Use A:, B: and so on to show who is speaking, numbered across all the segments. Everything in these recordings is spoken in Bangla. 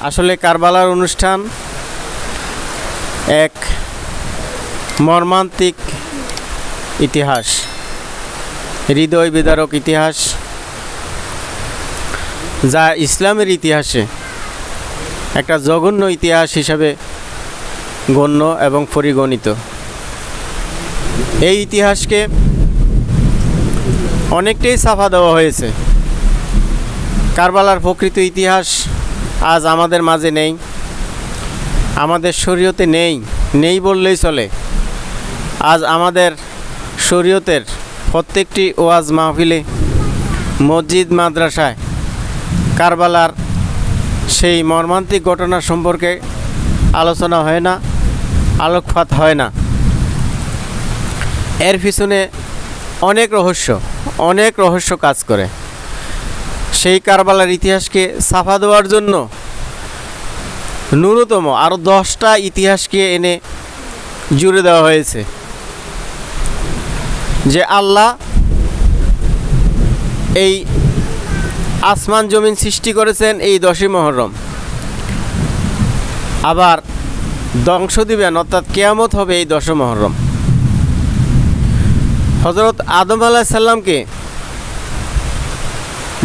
A: আসলে কারবালার অনুষ্ঠান এক মর্মান্তিক ইতিহাস, হৃদয় বিদারক ইতিহাস, যা ইসলামের ইতিহাসে একটা জঘন্য ইতিহাস হিসাবে গণ্য এবং পরিগণিত। এই ইতিহাসকে অনেকটাই ছাপা দেওয়া হয়েছে। কারবালার প্রকৃত ইতিহাস আজ আমাদের মাঝে নেই, আমাদের শরীয়তে নেই বললেই চলে। আজ আমাদের শরীয়তের প্রত্যেকটি ওয়াজ মাহফিলে, মসজিদ, মাদ্রাসায় কারবালার সেই মর্মান্তিক ঘটনা সম্পর্কে আলোচনা হয় না, আলোকপাত হয় না। এর পিছনে অনেক রহস্য কাজ করে। সেই কারবালার ইতিহাসকে ছাপা দেওয়ার জন্য ন্যূনতম আরও 10টা ইতিহাসকে এনে জুড়ে দেওয়া হয়েছে। যে আল্লাহ এই আসমান জমিন সৃষ্টি করেছেন এই 10ই মুহররম, আবার ধ্বংস দিবেন অর্থাৎ কিয়ামত হবে এই 10 মুহররম। হযরত আদম আলাইহিস সালামকে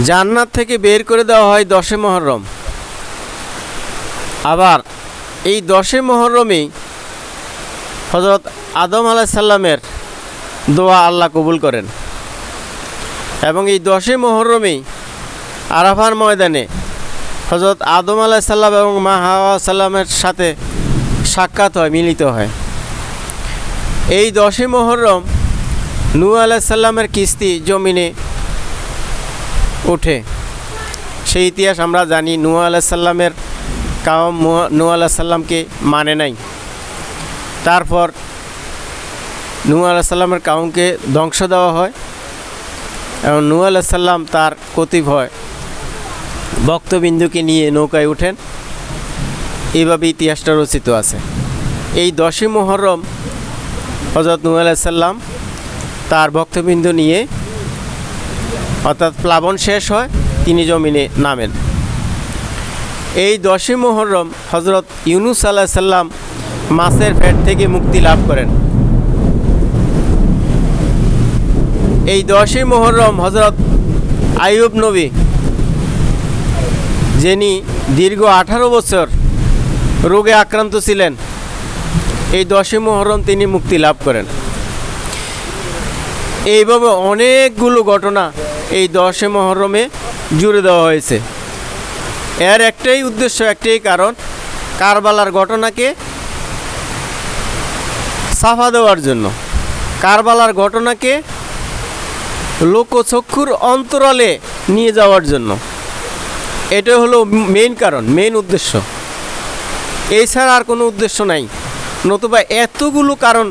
A: জান্নাত থেকে বের করে দেওয়া হয় 10 মুহররম। আবার এই 10 মুহররমেই হযরত আদম আলাইহিস সালামের দোয়া আল্লাহ কবুল করেন, এবং এই 10 মুহররমেই আরাফার ময়দানে হযরত আদম আলাইহিস সালাম এবং মা হাওয়া সালামের সাথে সাক্ষাৎ হয়, মিলিত হয়। এই 10 মুহররম নূহ আলাইহিস সালামের কিস্তি জমিনে ওঠে। সেই ইতিহাস আমরা জানি। নূহ আলাইহিস সালামের কাওম নূহ আলাইহিস সালামকে মানে নাই। তারপর নূহ আলাইহিস সালামের কাওমকে ধ্বংস দেওয়া হয় এবং নূহ আলাইহিস সালাম তার কতিপয় ভক্তবিন্দুকে নিয়ে নৌকায় ওঠেন। এইভাবে ইতিহাসটা রচিত আছে। এই 10ই মুহররম হযরত নূহ আলাইহিস সালাম তার ভক্তবিন্দু নিয়ে, অর্থাৎ প্লাবন শেষ হয়, তিনি জমিনে নামেন। এই 10ই মুহররম হযরত ইউনূস আলাইহিস সালাম মাছের পেট থেকে মুক্তি লাভ করেন। এই 10ই মুহররম হযরত আইয়ুব নবী, যিনি দীর্ঘ 18 বছর রোগে আক্রান্ত ছিলেন, এই 10ই মুহররম তিনি মুক্তি লাভ করেন। এইভাবে অনেকগুলো ঘটনা এই 10 মুহররমে জুড়ে দেওয়া হয়েছে। এর একটাই উদ্দেশ্য, একটাই কারণ, কারবালার ঘটনাকে ছাপা দেওয়ার জন্য, কারবালার ঘটনাকে লোকচক্ষুর অন্তরালে নিয়ে যাওয়ার জন্য। এটা হলো মেইন কারণ, মেইন উদ্দেশ্য। এছাড়া আর কোনো উদ্দেশ্য নাই। নতুবা এতগুলো কারণ,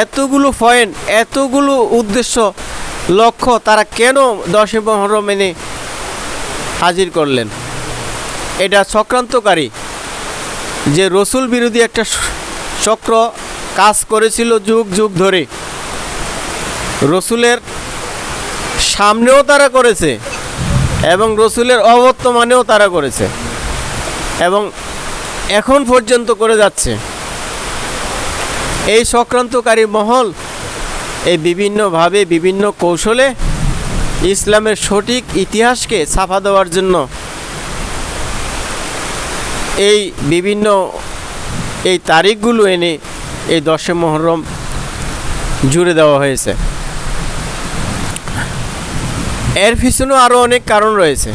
A: এতগুলো পয়েন্ট, এতগুলো উদ্দেশ্য, লক্ষ্য তারা কেন 10 মুহররম এনে হাজির করলেন? এটা চক্রান্তকারী, যে রসুল বিরোধী একটা চক্র কাজ করেছিল যুগ যুগ ধরে। রসুলের সামনেও তারা করেছে এবং রসুলের অবর্তমানেও তারা করেছে এবং এখন পর্যন্ত করে যাচ্ছে। এই চক্রান্তকারী মহল এই বিভিন্নভাবে, বিভিন্ন কৌশলে ইসলামের সঠিক ইতিহাসকে ছাপা দেওয়ার জন্য এই বিভিন্ন এই তারিখগুলো এনে এই 10 মুহররম জুড়ে দেওয়া হয়েছে। এর পিছনেও আরও অনেক কারণ রয়েছে।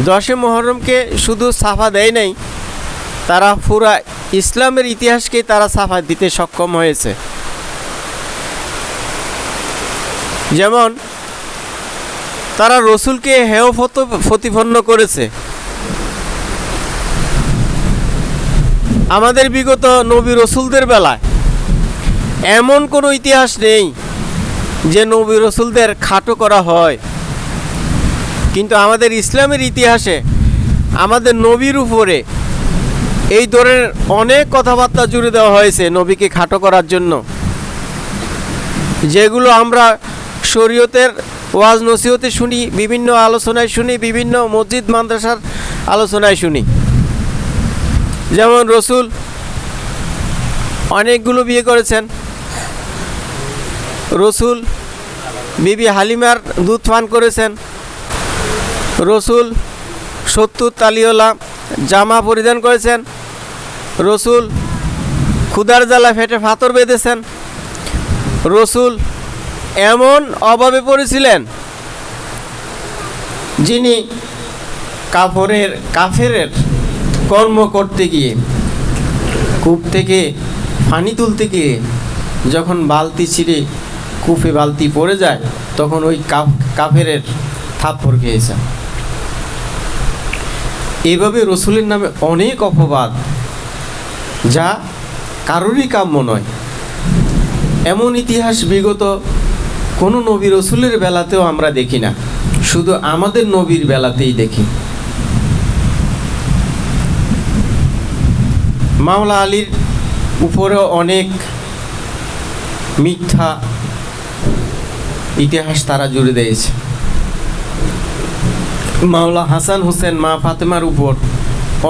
A: 10 মুহররমকে শুধু ছাপা দেয় নাই, তারা পুরা ইসলামের ইতিহাসকে তারা ছাপা দিতে সক্ষম হয়েছে। যেমন তারা রসুলকে হেয় প্রতিপন্ন করেছে। আমাদের বিগত নবী রসুলদের বেলায় এমন কোনো ইতিহাস নেই যে নবী রসুলদের খাটো করা হয়, কিন্তু আমাদের ইসলামের ইতিহাসে আমাদের নবীর উপরে এই ধরনের অনেক কথাবার্তা জুড়ে দেওয়া হয়েছে নবীকে খাটো করার জন্য, যেগুলো আমরা শরীয়তের ওয়াজ নসিহতে শুনি, বিভিন্ন আলোচনায় শুনি, বিভিন্ন মসজিদ মাদ্রাসার আলোচনায় শুনি। যেমন রসুল অনেকগুলো বিয়ে করেছেন, রসুল বিবি হালিমার দুধ পান করেছেন, রসুল 70 তালিওয়ালা জামা পরিধান করেছেন, রসুল ক্ষুধার জ্বালা ফেটে পাথর বেঁধেছেন, রসুল এমন অভাবে পড়েছিলেন যিনি কাফেরের কর্ম করতে গিয়ে, কূপ থেকে পানি তুলতে গিয়ে যখন বালতি ছিঁড়ে কূপে বালতি পড়ে যায়, তখন ওই কাফেরের থাপ্পড় খেয়েছেন। এইভাবে রসুলের নামে অনেক অপবাদ, যা কারোরই কাম্য নয়। এমন ইতিহাস বিগত কোনো নবী রসুলের বেলাতেও আমরা দেখি না, শুধু আমাদের নবীর বেলাতেই দেখি। মাওলা আলীর উপরেও অনেক মিথ্যা ইতিহাস তারা জুড়ে দিয়েছে। মাওলা হাসান হোসেন, মা ফাতেমার উপর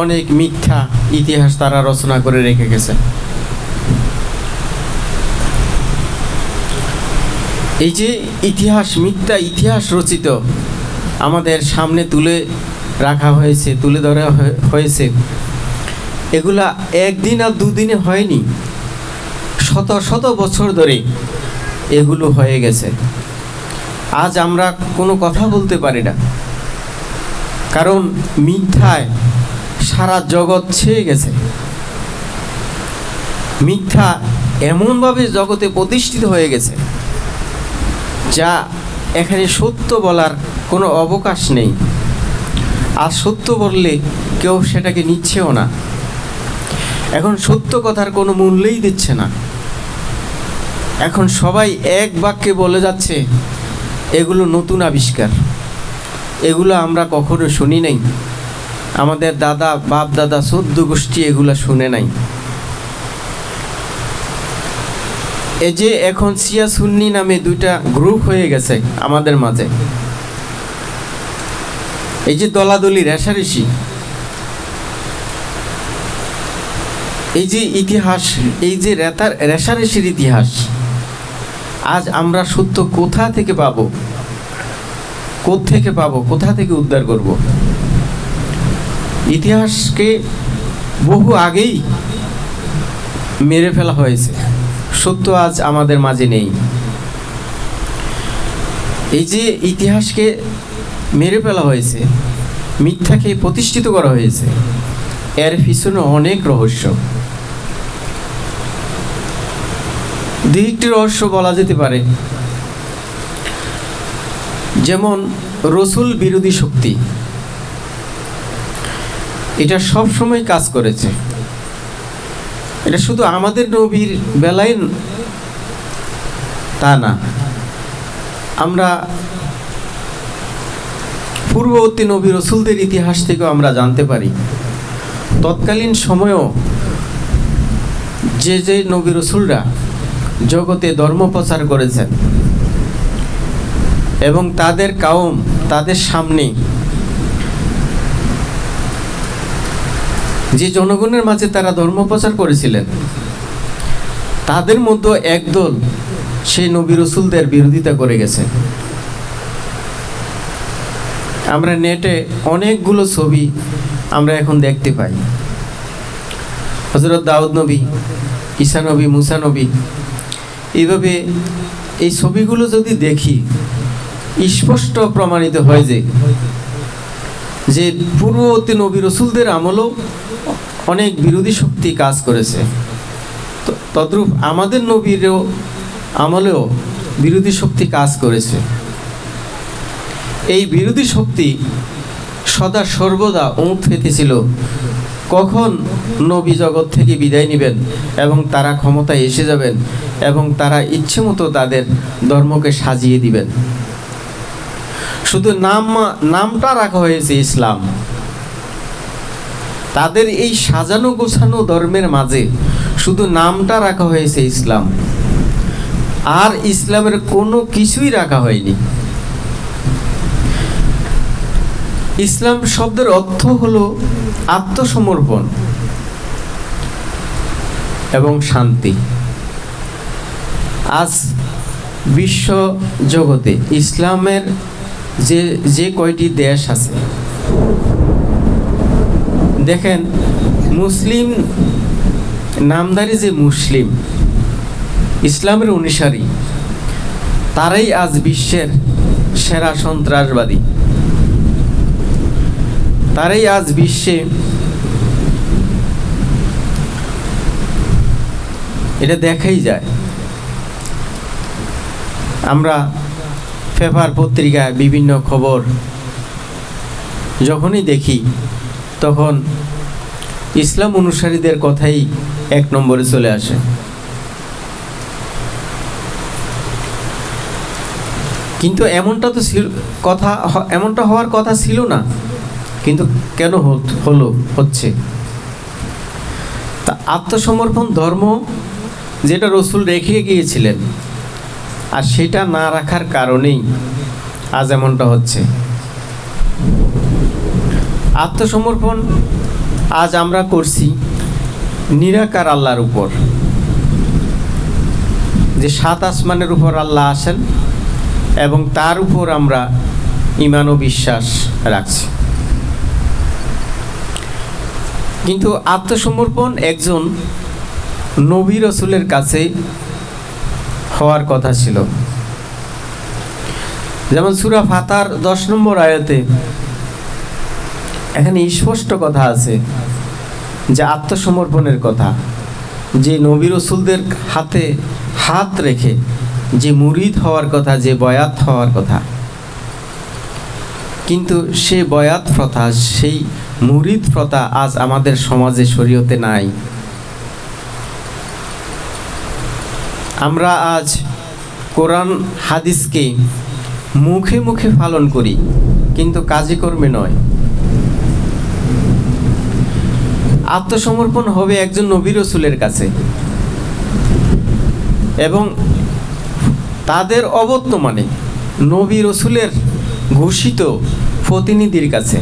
A: অনেক মিথ্যা ইতিহাস তারা রচনা করে রেখে গেছে। এই যে ইতিহাস, মিথ্যা ইতিহাস রচিত আমাদের সামনে তুলে রাখা হয়েছে, তুলে ধরা হয়েছে, এগুলা একদিন আর দুদিনে হয়নি, শত শত বছর ধরে এগুলো হয়ে গেছে। আজ আমরা কোনো কথা বলতে পারি না, কারণ মিথ্যায় সারা জগৎ ছেয়ে গেছে। মিথ্যা এমনভাবে জগতে প্রতিষ্ঠিত হয়ে গেছে যা এখানে সত্য বলার কোনো অবকাশ নেই। আর সত্য বললে কেউ সেটাকে নিচ্ছেও না। এখন সত্য কথার কোনো মূল্যই দিচ্ছে না। এখন সবাই এক বাক্যে বলে যাচ্ছে এগুলো নতুন আবিষ্কার, এগুলো আমরা কখনো শুনি নাই, আমাদের দাদা বাপ দাদা 14 গোষ্ঠী এগুলো শুনে নাই। এই যে এখন শিয়া সুন্নি নামে দুইটা গ্রুপ হয়ে গেছে আমাদের মাঝে, এই যে দলাদলি রেষারেষি, এই যে ইতিহাস, এই যে রেষারেষির ইতিহাস, আজ আমরা সত্য কোথা থেকে পাবো, কোথা থেকে উদ্ধার করব? ইতিহাসকে বহু আগেই মেরে ফেলা হয়েছে, সত্য আজ আমাদের মাঝে নেই। এই যে ইতিহাসকে মেরে ফেলা হয়েছে, মিথ্যাকে প্রতিষ্ঠিত করা হয়েছে, এর পিছনে অনেক রহস্য। দুই একটি রহস্য বলা যেতে পারে, যেমন রসুল বিরোধী শক্তি, এটা সব সময় কাজ করেছে। এটা শুধু আমাদের নবীর বেলায় তা না, আমরা পূর্ববর্তী নবী রসুলদের ইতিহাস থেকেও আমরা জানতে পারি, তৎকালীন সময়েও যে যে নবী রসুলরা জগতে ধর্ম প্রচার করেছেন এবং তাদের কাউম তাদের সামনে যে জনগণের মাঝে তারা ধর্ম প্রচার করেছিলেন, তাদের মধ্যে একদল সেই নবী রসুলদের বিরোধিতা করে গেছে। আমরা নেটে অনেকগুলো ছবি আমরা এখন দেখতে পাই, হযরত দাউদ নবী, ঈসা নবী, মুসা নবী, এইভাবে এই ছবিগুলো যদি দেখি, স্পষ্ট প্রমাণিত হয় যে পূর্ববর্তী নবী রসুলদের আমলেও অনেক বিরোধী শক্তি কাজ করেছে। তদ্রূপ আমাদের নবীরও আমলেও বিরোধী শক্তি কাজ করেছে। এই বিরোধী শক্তি সদা সর্বদা উঁট পেতেছিল কখন নবী জগৎ থেকে বিদায় নেবেন এবং তারা ক্ষমতায় এসে যাবেন এবং তারা ইচ্ছে মতো তাদের ধর্মকে সাজিয়ে দিবেন। শুধু নামটা রাখা হয়েছে ইসলাম। তাদের এই সাজানো গোছানো ধর্মের মাঝে শুধু নামটা রাখা হয়েছে ইসলাম, আর ইসলামের কোনো কিছুই রাখা হয়নি। ইসলাম শব্দের অর্থ হলো আত্মসমর্পণ এবং শান্তি। আজ বিশ্ব জগতে ইসলামের যে কয়টি দেশ আছে, দেখেন মুসলিম নামধারী যে মুসলিম ইসলামের অনুসারী, তারাই আজ বিশ্বের সেরা সন্ত্রাসবাদী, তারাই আজ বিশ্বে এটা দেখাই যায়। আমরা পেপার পত্রিকায় বিভিন্ন খবর যখনই দেখি, তখন ইসলাম অনুসারীদের কথাই এক নম্বরে চলে আসে। কিন্তু এমনটা তো এমনটা হওয়ার কথা ছিল না, কিন্তু কেন হচ্ছে? তা আত্মসমর্পণ ধর্ম যেটা রসুল রেখে গিয়েছিলেন, আর সেটা না রাখার কারণেই আজ এমনটা হচ্ছে। আত্মসমর্পণ আজ আমরা করছি নিরাকার আল্লাহর উপর, যে 7 আসমানের উপর আল্লাহ আসেন এবং তার উপর আমরা ঈমান ও বিশ্বাস রাখছি। কিন্তু আত্মসমর্পণ একজন নবী রাসূলের কাছে হওয়ার কথা ছিল। যেমন সূরা ফাতার 10 নম্বর আয়াতে এখানে স্পষ্ট কথা আছে যে আত্মসমর্পণের কথা, যে নবী রাসূলদের হাতে হাত রেখে যে মুরিদ হওয়ার কথা, যে বয়াত হওয়ার কথা, কিন্তু সেই বয়াত প্রথা, সেই মুরিদ প্রথা আজ আমাদের সমাজে শরীয়তে নাই। আমরা আজ কোরআন হাদিসকে মুখে মুখে পালন করি, কিন্তু কাজে কর্মে নয়। আত্মসমর্পণ হবে একজন নবী রাসূলের কাছে এবং তাদের অবর্তমানে নবী রাসূলের ঘোষিত প্রতিনিধির কাছে,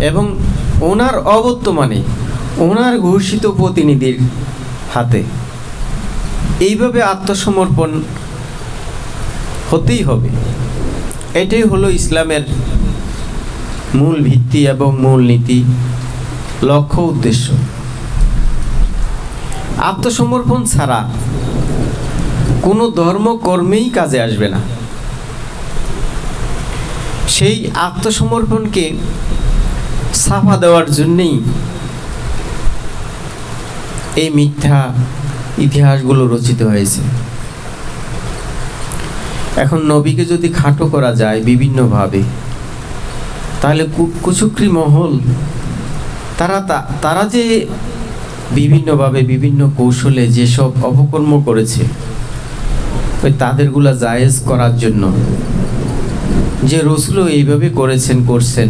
A: এবং ওনার অবর্তমানে ওনার ঘোষিত প্রতিনিধির হাতে। এইভাবে আত্মসমর্পণ হতেই হবে। এটাই হলো ইসলামের মূল ভিত্তি এবং মূল নীতি, লক্ষ্য, উদ্দেশ্য। আত্মসমর্পণ ছাড়া কোনো ধর্মকর্মেই কাজে আসবে না। সেই আত্মসমর্পণকে ছাপা দেওয়ার জন্যেই এই মিথ্যা ইতিহাসগুলো রচিত হয়েছে। এখন নবীকে যদি খাটো করা যায় বিভিন্নভাবে, তাহলে কুচক্রী মহল তারা যে বিভিন্নভাবে বিভিন্ন কৌশলে যেসব অপকর্ম করেছে, ওই তাদেরগুলা জায়েজ করার জন্য, যে রসুলও এইভাবে করছেন,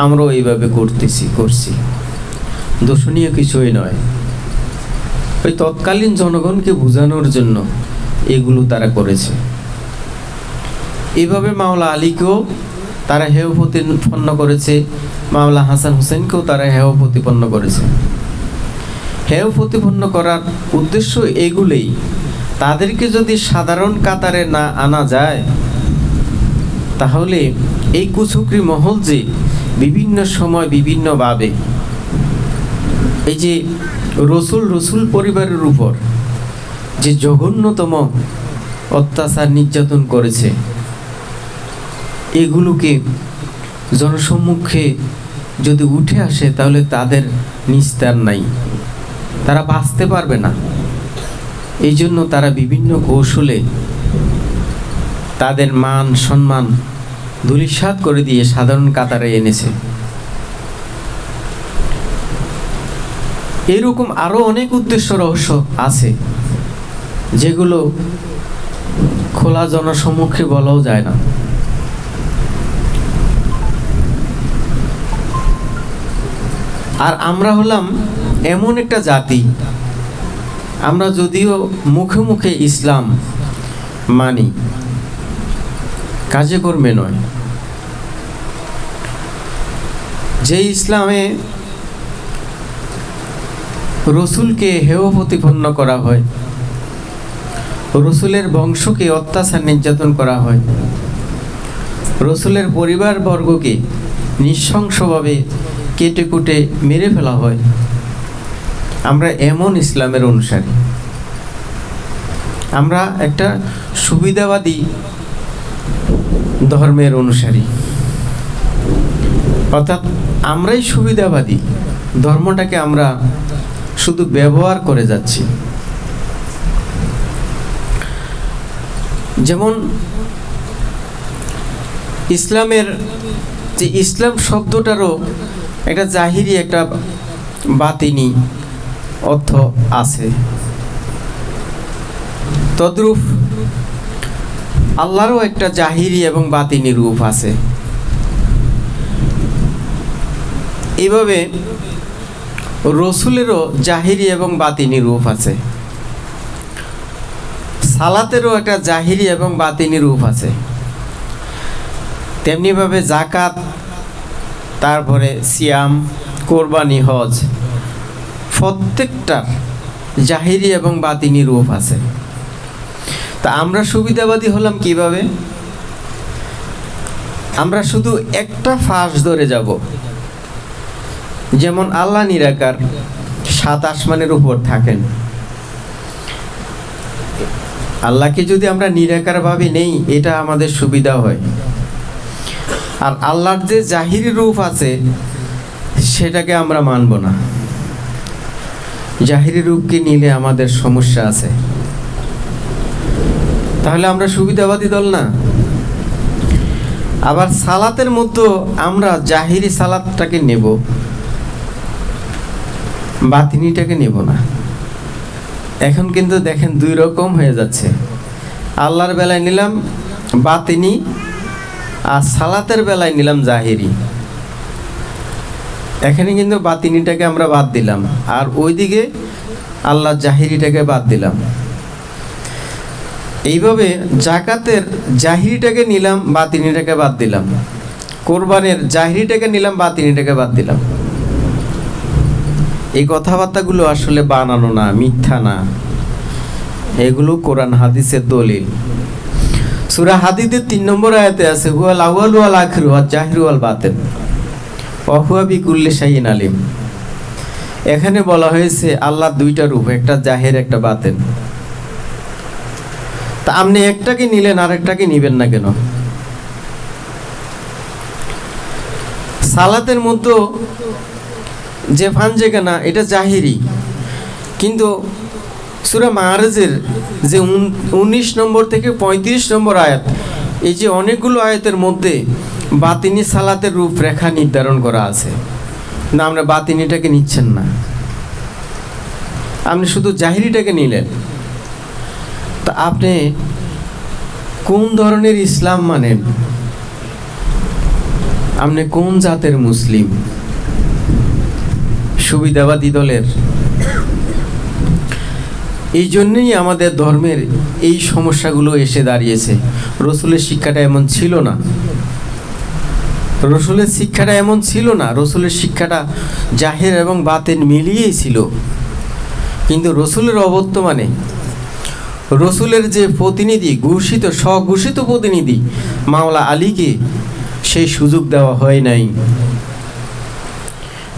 A: আমরাও এইভাবে করছি, দোষণীয় কিছুই নয়। ওই তৎকালীন জনগণকে বোঝানোর জন্য এগুলো তারা করেছে। এইভাবে মাওলা আলীকেও তারা হেয় প্রতিপন্ন করেছে, মাওলা হাসান হোসেনকেও তারা হেয় প্রতিপন্ন করেছে। হেয় প্রতিপন্ন করার উদ্দেশ্য এগুলোই। তাদেরকে যদি সাধারণ কাতারে না আনা যায়, তাহলে এই কুচক্রী মহল যে বিভিন্ন সময় বিভিন্নভাবে এই যে রসুল পরিবারের উপর যে জঘন্যতম অত্যাচার নির্যাতন করেছে, এগুলোকে জনসম্মুখে যদি উঠে আসে, তাহলে তাদের নিস্তার নাই, তারা বাঁচতে পারবে না। এই জন্য তারা বিভিন্ন কৌশলে তাদের মান সম্মান ধূলিসাৎ করে দিয়ে সাধারণ কাতারে এনেছে। এরকম আরো অনেক উদ্দেশ্য রহস্য আছে, যেগুলো খোলা জনসম্মুখে বলাও যায় না। আর আমরা হলাম এমন একটা জাতি, আমরা যদিও মুখে মুখে ইসলাম মানি, কাজে কর্মে নয়, যে ইসলামে রসুলকে হেয় প্রতিপন্ন করা হয়, রসুলের বংশকে অত্যাচার নির্যাতন করা হয়, রসুলের পরিবারবর্গকে নৃশংসভাবে কেটে কুটে মেরে ফেলা হয়, আমরা এমন ইসলামের অনুসারী। আমরা একটা সুবিধাবাদী ধর্মের অনুসারী, অর্থাৎ আমরাই সুবিধাবাদী, ধর্মটাকে আমরা শুধু ব্যবহার করে যাচ্ছি। যেমন ইসলামের যে ইসলাম শব্দটারও একটা জাহিরি একটা বাতিনি অর্থ আছে, তদ্রূপ আল্লাহরও একটা জাহিরি এবং বাতিনি রূপ আছে। এইভাবে রসুলেরও জাহিরি এবং বাতিনি রূপ আছে, সালাতেরও একটা জাহিরি এবং বাতিনি রূপ আছে। তেমনিভাবে জাকাত, তারপরে সিয়াম, কোরবানি, হজ, প্রত্যেকটার জাহিরি এবং বাতিনি রূপ আছে। তা আমরা সুবিধাবাদী হলাম কিভাবে? আমরা শুধু একটা ফাঁস ধরে যাব, যেমন আল্লাহ নিরাকার, 7 আসমানের উপর থাকেন। আল্লাহকে যদি আমরা নিরাকার ভাবে নেই, এটা আমাদের সুবিধা হয়। আর আল্লাহর যে জাহিরি রূপ আছে সেটাকে আমরা মানব না। জাহিরি রূপকে নিলে আমাদের সমস্যা আছে। তাহলে আমরা সুবিধাবাদী দল না। আবার সালাতের মধ্যে আমরা জাহিরি সালাতটাকে নেব, বাতিনিটাকে নেব না। এখন কিন্তু দেখেন 2 রকম হয়ে যাচ্ছে। আল্লাহর বেলায় নিলাম বাতিনি, আর সালাতের বেলায় নিলাম জাহিরি। এখানে কিন্তু বাতিনিটাকে আমরা বাদ দিলাম, আর ওইদিকে আল্লাহর জাহিরিটাকে বাদ দিলাম। এইভাবে জাকাতের জাহিরিটাকে নিলাম, বাতিনিটাকে বাদ দিলাম। কোরবানের জাহিরিটাকে নিলাম, বাতিনিটাকে বাদ দিলাম। এই কথাবার্তাগুলো আসলে বানানো না, মিথ্যা না, এগুলো কোরআন হাদিসের দলিল। সূরা হাদীদের 3 নম্বর আয়াতে আছে, হুয়াল আউয়ালু ওয়াল আখিরু ওয়াল জাহিরু ওয়াল বাতিন ওয়া হুয়া বিকুল্লি শাইইন আলিম। এখানে বলা হয়েছে আল্লাহর 2টা রূপ, একটা জাহির, একটা বাতিন। তা আপনি একটাকে নিলেন, আরেকটাকে নিবেন না কেন? সালাতের মধ্যে যে ফানজেগানা, এটা জাহিরি, কিন্তু সূরা মাআরিজের যে 19 নম্বর থেকে 35 নম্বর আয়াত, এই যে অনেকগুলো আয়াতের মধ্যে বাতিনি সালাতের রূপরেখা নির্ধারণ করা আছে। না, আমরা বাতিনিটাকে নিচ্ছেন না, আপনি শুধু জাহিরিটাকে নিলেন। তা আপনি কোন ধরনের ইসলাম মানেন? আপনি কোন জাতের মুসলিম? সুবিধাবাদী দলের? এই জন্যই আমাদের ধর্মের এই সমস্যাগুলো এসে দাঁড়িয়েছে। রসুলের শিক্ষাটা এমন ছিল না, রসুলের শিক্ষাটা এমন ছিল না। রসুলের শিক্ষাটা জাহির এবং বাতিন মিলিয়েই ছিল। কিন্তু রসুলের অবর্তমানে রসুলের যে প্রতিনিধি, ঘোষিত স্বঘোষিত প্রতিনিধি মাওলা আলীকে সেই সুযোগ দেওয়া হয় নাই।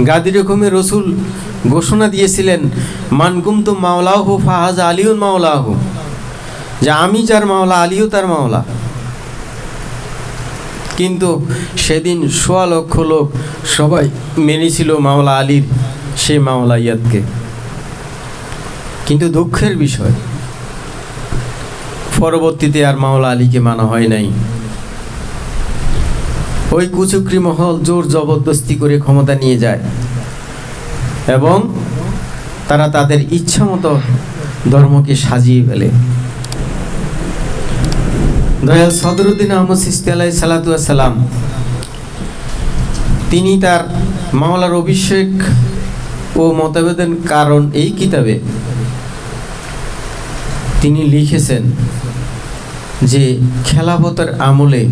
A: গাদি রকমের রসুল ঘোষণা দিয়েছিলেন, মান কুনতু মাওলাহু ফাহাযা আলিউন মাওলাহু, যে আমি যার মাওলা, আলীও তার মাওলা। কিন্তু সেদিন 1.25 লক্ষ লোক সবাই মেনেছিল মাওলা আলীর সেই মাওলাইয়াতকে। কিন্তু দুঃখের বিষয়, পরবর্তীতে আর মাওলা আলীকে মানা হয় নাই। ওই কুচক্রী মহল জোর জবরদস্তি করে ক্ষমতা নিয়ে যায় এবং তারা তাদের ইচ্ছা মতো ধর্মকে সাজিয়ে ফেলে। দয়াল সদরুদ্দিন আহমদ চিশতি আলাইহিস সালাতু ওয়াস সালাম, তিনি তার মাওলার অভিষেক ও মতভেদের কারণ এই কিতাবে তিনি লিখেছেন যে খেলাফতের আমলে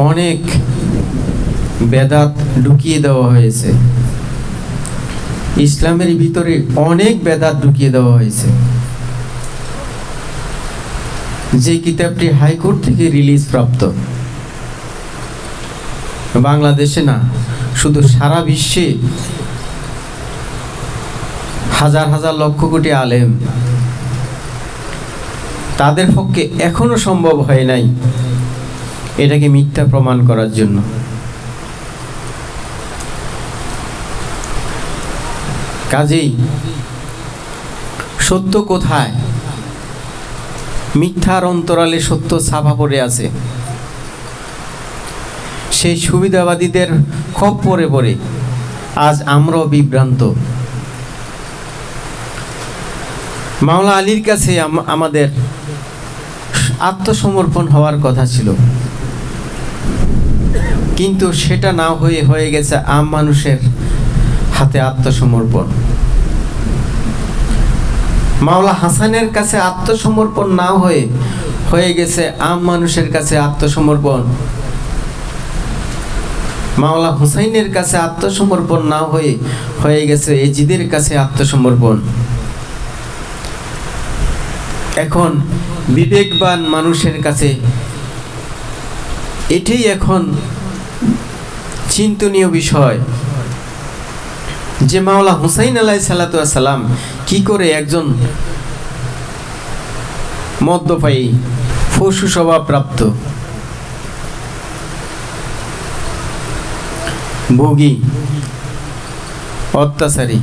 A: অনেক বেদাত ঢুকিয়ে দেওয়া হয়েছে, ইসলামের ভিতরে অনেক বেদাত ঢুকিয়ে দেওয়া হয়েছে। যে কিতাবটি হাইকোর্ট থেকে রিলিজ প্রাপ্ত, বাংলাদেশে না শুধু সারা বিশ্বে হাজার হাজার লক্ষ কোটি আলেম, তাদের পক্ষে এখনো সম্ভব হয় নাই এটাকে মিথ্যা প্রমাণ করার জন্য। কাজেই সত্য কোথায়? মিথ্যার অন্তরালে সত্য ছাপা পড়ে আছে। সেই সুবিধাবাদীদের খপ্পরে পড়ে আজ আমরাও বিভ্রান্ত। মাওলা আলীর কাছে আমাদের আত্মসমর্পণ হওয়ার কথা ছিল, কিন্তু সেটা না হয়ে গেছে আম মানুষের হাতে আত্মসমর্পণ। মাওলা হাসানের কাছে আত্মসমর্পণ না হয়ে গেছে আম মানুষের কাছে আত্মসমর্পণ। মাওলা হুসাইনের কাছে আত্মসমর্পণ না হয়ে গেছে এজিদের কাছে আত্মসমর্পণ। এখন বিবেকবান মানুষের কাছে এটাই এখন চিন্তনীয় বিষয় যে মাওলা হুসাইন আলাইহিস সালাতু ওয়াস সালাম কি করে একজন মদ্যপায়ী, পশু স্বভাবপ্রাপ্ত, ভোগী, অত্যাচারী,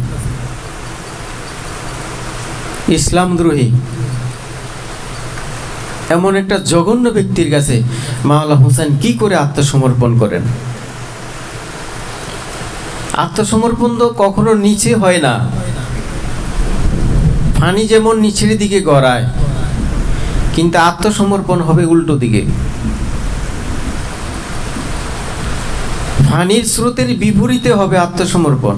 A: ইসলামদ্রোহী এমন একটা জঘন্য ব্যক্তির কাছে মাওলা হুসাইন কি করে আত্মসমর্পণ করেন? আত্মসমর্পণ তো কখনো নিচে হয় না। পানি যেমন নিচের দিকে গড়ায়, কিন্তু আত্মসমর্পণ হবে উল্টো দিকে। পানির স্রোতের বিপরীতে হবে আত্মসমর্পণ।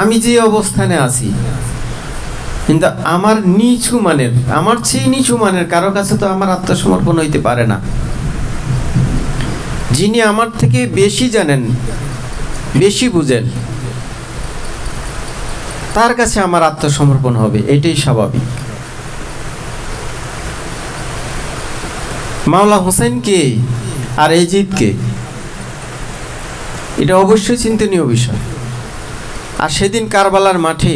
A: আমি যে অবস্থানে আছি, কিন্তু আমার নিচু মানের, আমার চেয়ে নিচু মানের কারো কাছে তো আমার আত্মসমর্পণ হইতে পারে না। যিনি আমার থেকে বেশি জানেন, বেশি বুঝেন, তার কাছে আমার আত্মসমর্পণ হবে, এটাই স্বাভাবিক। মাওলা হুসাইনকে আর এজিদকে, এটা অবশ্যই চিন্তনীয় বিষয়। আর সেদিন কারবালার মাঠে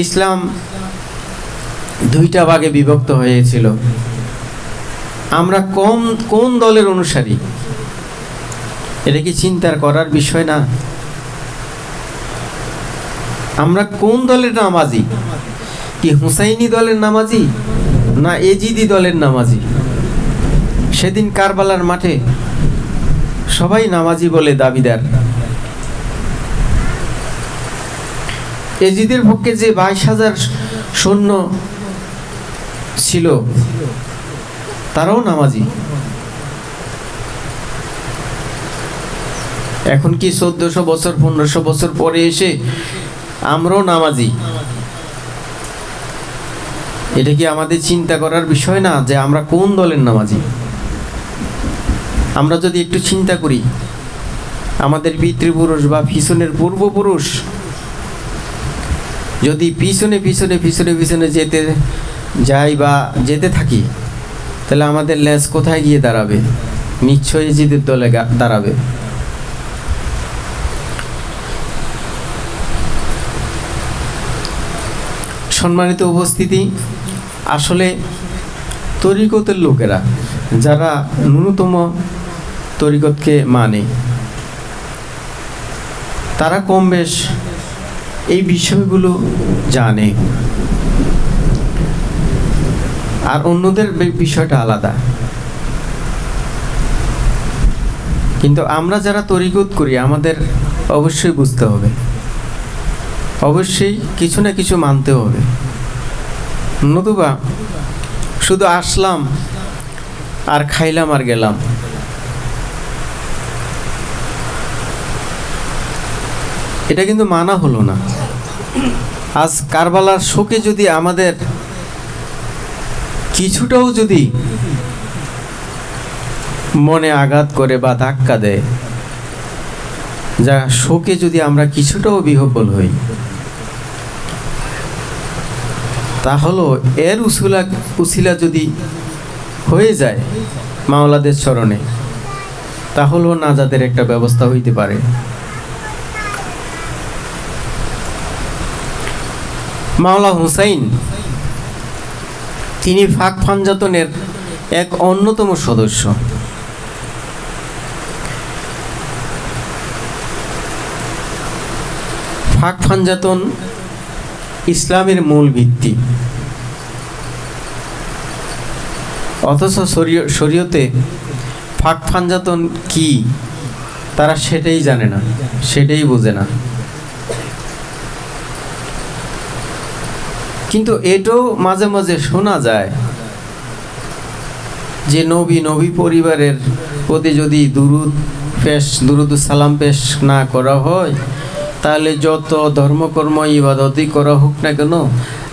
A: ইসলাম দুইটা ভাগে বিভক্ত হয়েছিল। আমরা কোন দলের অনুসারী, এটা কি চিন্তার করার বিষয় না? আমরা কোন দলের নামাজি? কি হুসাইনি দলের নামাজি না এজিদি দলের নামাজি? সেদিন কারবালার মাঠে সবাই নামাজি বলে দাবিদার। এজিদের পক্ষে যে 22,000 সৈন্য ছিল, তারাও নামাজি। এখন কি 1400 বছর 1500 বছর পরে এসে আমরাও নামাজি? এটা কি আমাদের চিন্তা করার বিষয় না যে আমরা কোন দলের নামাজি? আমরা যদি একটু চিন্তা করি, আমাদের পিতৃপুরুষ বা পিছনের পূর্বপুরুষ যদি পিছনে পিছনে পিছনে পিছনে যেতে যাই বা যেতে থাকি, তাহলে আমাদের লেজ কোথায় গিয়ে দাঁড়াবে? নিশ্চয়ই এজিদের দলে দাঁড়াবে। সম্মানিত উপস্থিতি, আসলে তরিকতের লোকেরা যারা ন্যূনতম তরিকতকে মানে, তারা কম বেশ এই বিষয়গুলো জানে, আর অন্যদের বিষয়টা আলাদা। কিন্তু আমরা যারা তরিকত করি, আমাদের অবশ্যই বুঝতে হবে, অবশ্যই কিছু না কিছু মানতে হবে। নতুবা শুধু আসলাম আর খাইলাম আর গেলাম, এটা কিন্তু মানা হলো না। আজ কারবালার শোকে যদি আমাদের কিছুটাও যদি মনে আঘাত করে বা ধাক্কা দেয়, যা শোকে যদি আমরা কিছুটাও বিহ্বল হই, তাহলে এর উসিলা যদি হয়ে যায় মাওলাদের চরণে, তাহলেও নাজাতের একটা ব্যবস্থা হইতে পারে। মাওলা হুসাইন তিনি ফাঁক ফানজাতনের এক অন্যতম সদস্য। ফাঁক ফানজাতন ইসলামের মূল ভিত্তি, অথচ শরীয়তে ফাঁক ফানজাতন কি তারা সেটাই জানে না, সেটাই বোঝে না। কিন্তু এটাও মাঝে মাঝে শোনা যায় যে নবী পরিবারের প্রতি যদি দুরুদ সালাম পেশ না করা হয়, তাহলে যত ধর্মকর্ম ইবাদতই করা হোক না কেন